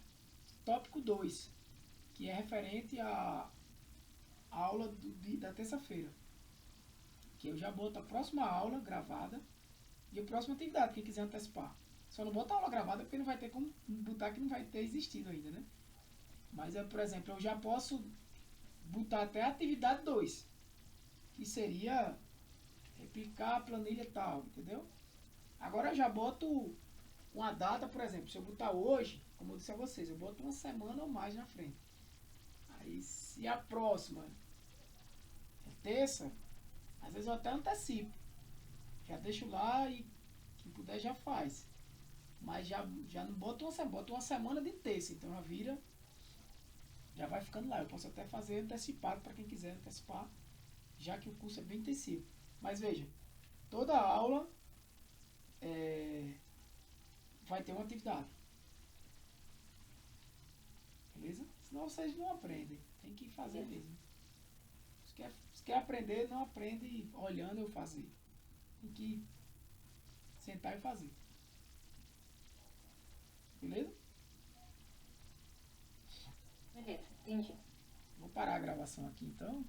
tópico 2, que é referente à aula da terça-feira. Que eu já boto a próxima aula gravada e a próxima atividade, quem quiser antecipar. Só não boto a aula gravada porque não vai ter como botar, que não vai ter existido ainda, né? Mas, por exemplo, eu já posso botar até a atividade 2, que seria replicar a planilha tal, entendeu? Agora eu já boto uma data, por exemplo, se eu botar hoje, como eu disse a vocês, eu boto uma semana ou mais na frente. Aí, se a próxima é terça, às vezes eu até antecipo. Já deixo lá e quem puder já faz. Mas já não boto uma semana, boto uma semana de terça, então já vira, já vai ficando lá. Eu posso até fazer antecipado para quem quiser antecipar, já que o curso é bem intensivo. Mas veja, toda aula vai ter uma atividade. Beleza? Senão vocês não aprendem. Tem que fazer mesmo. Se quer aprender, não aprende olhando eu fazer. Tem que sentar e fazer. Beleza? Beleza, entendi. Vou parar a gravação aqui então.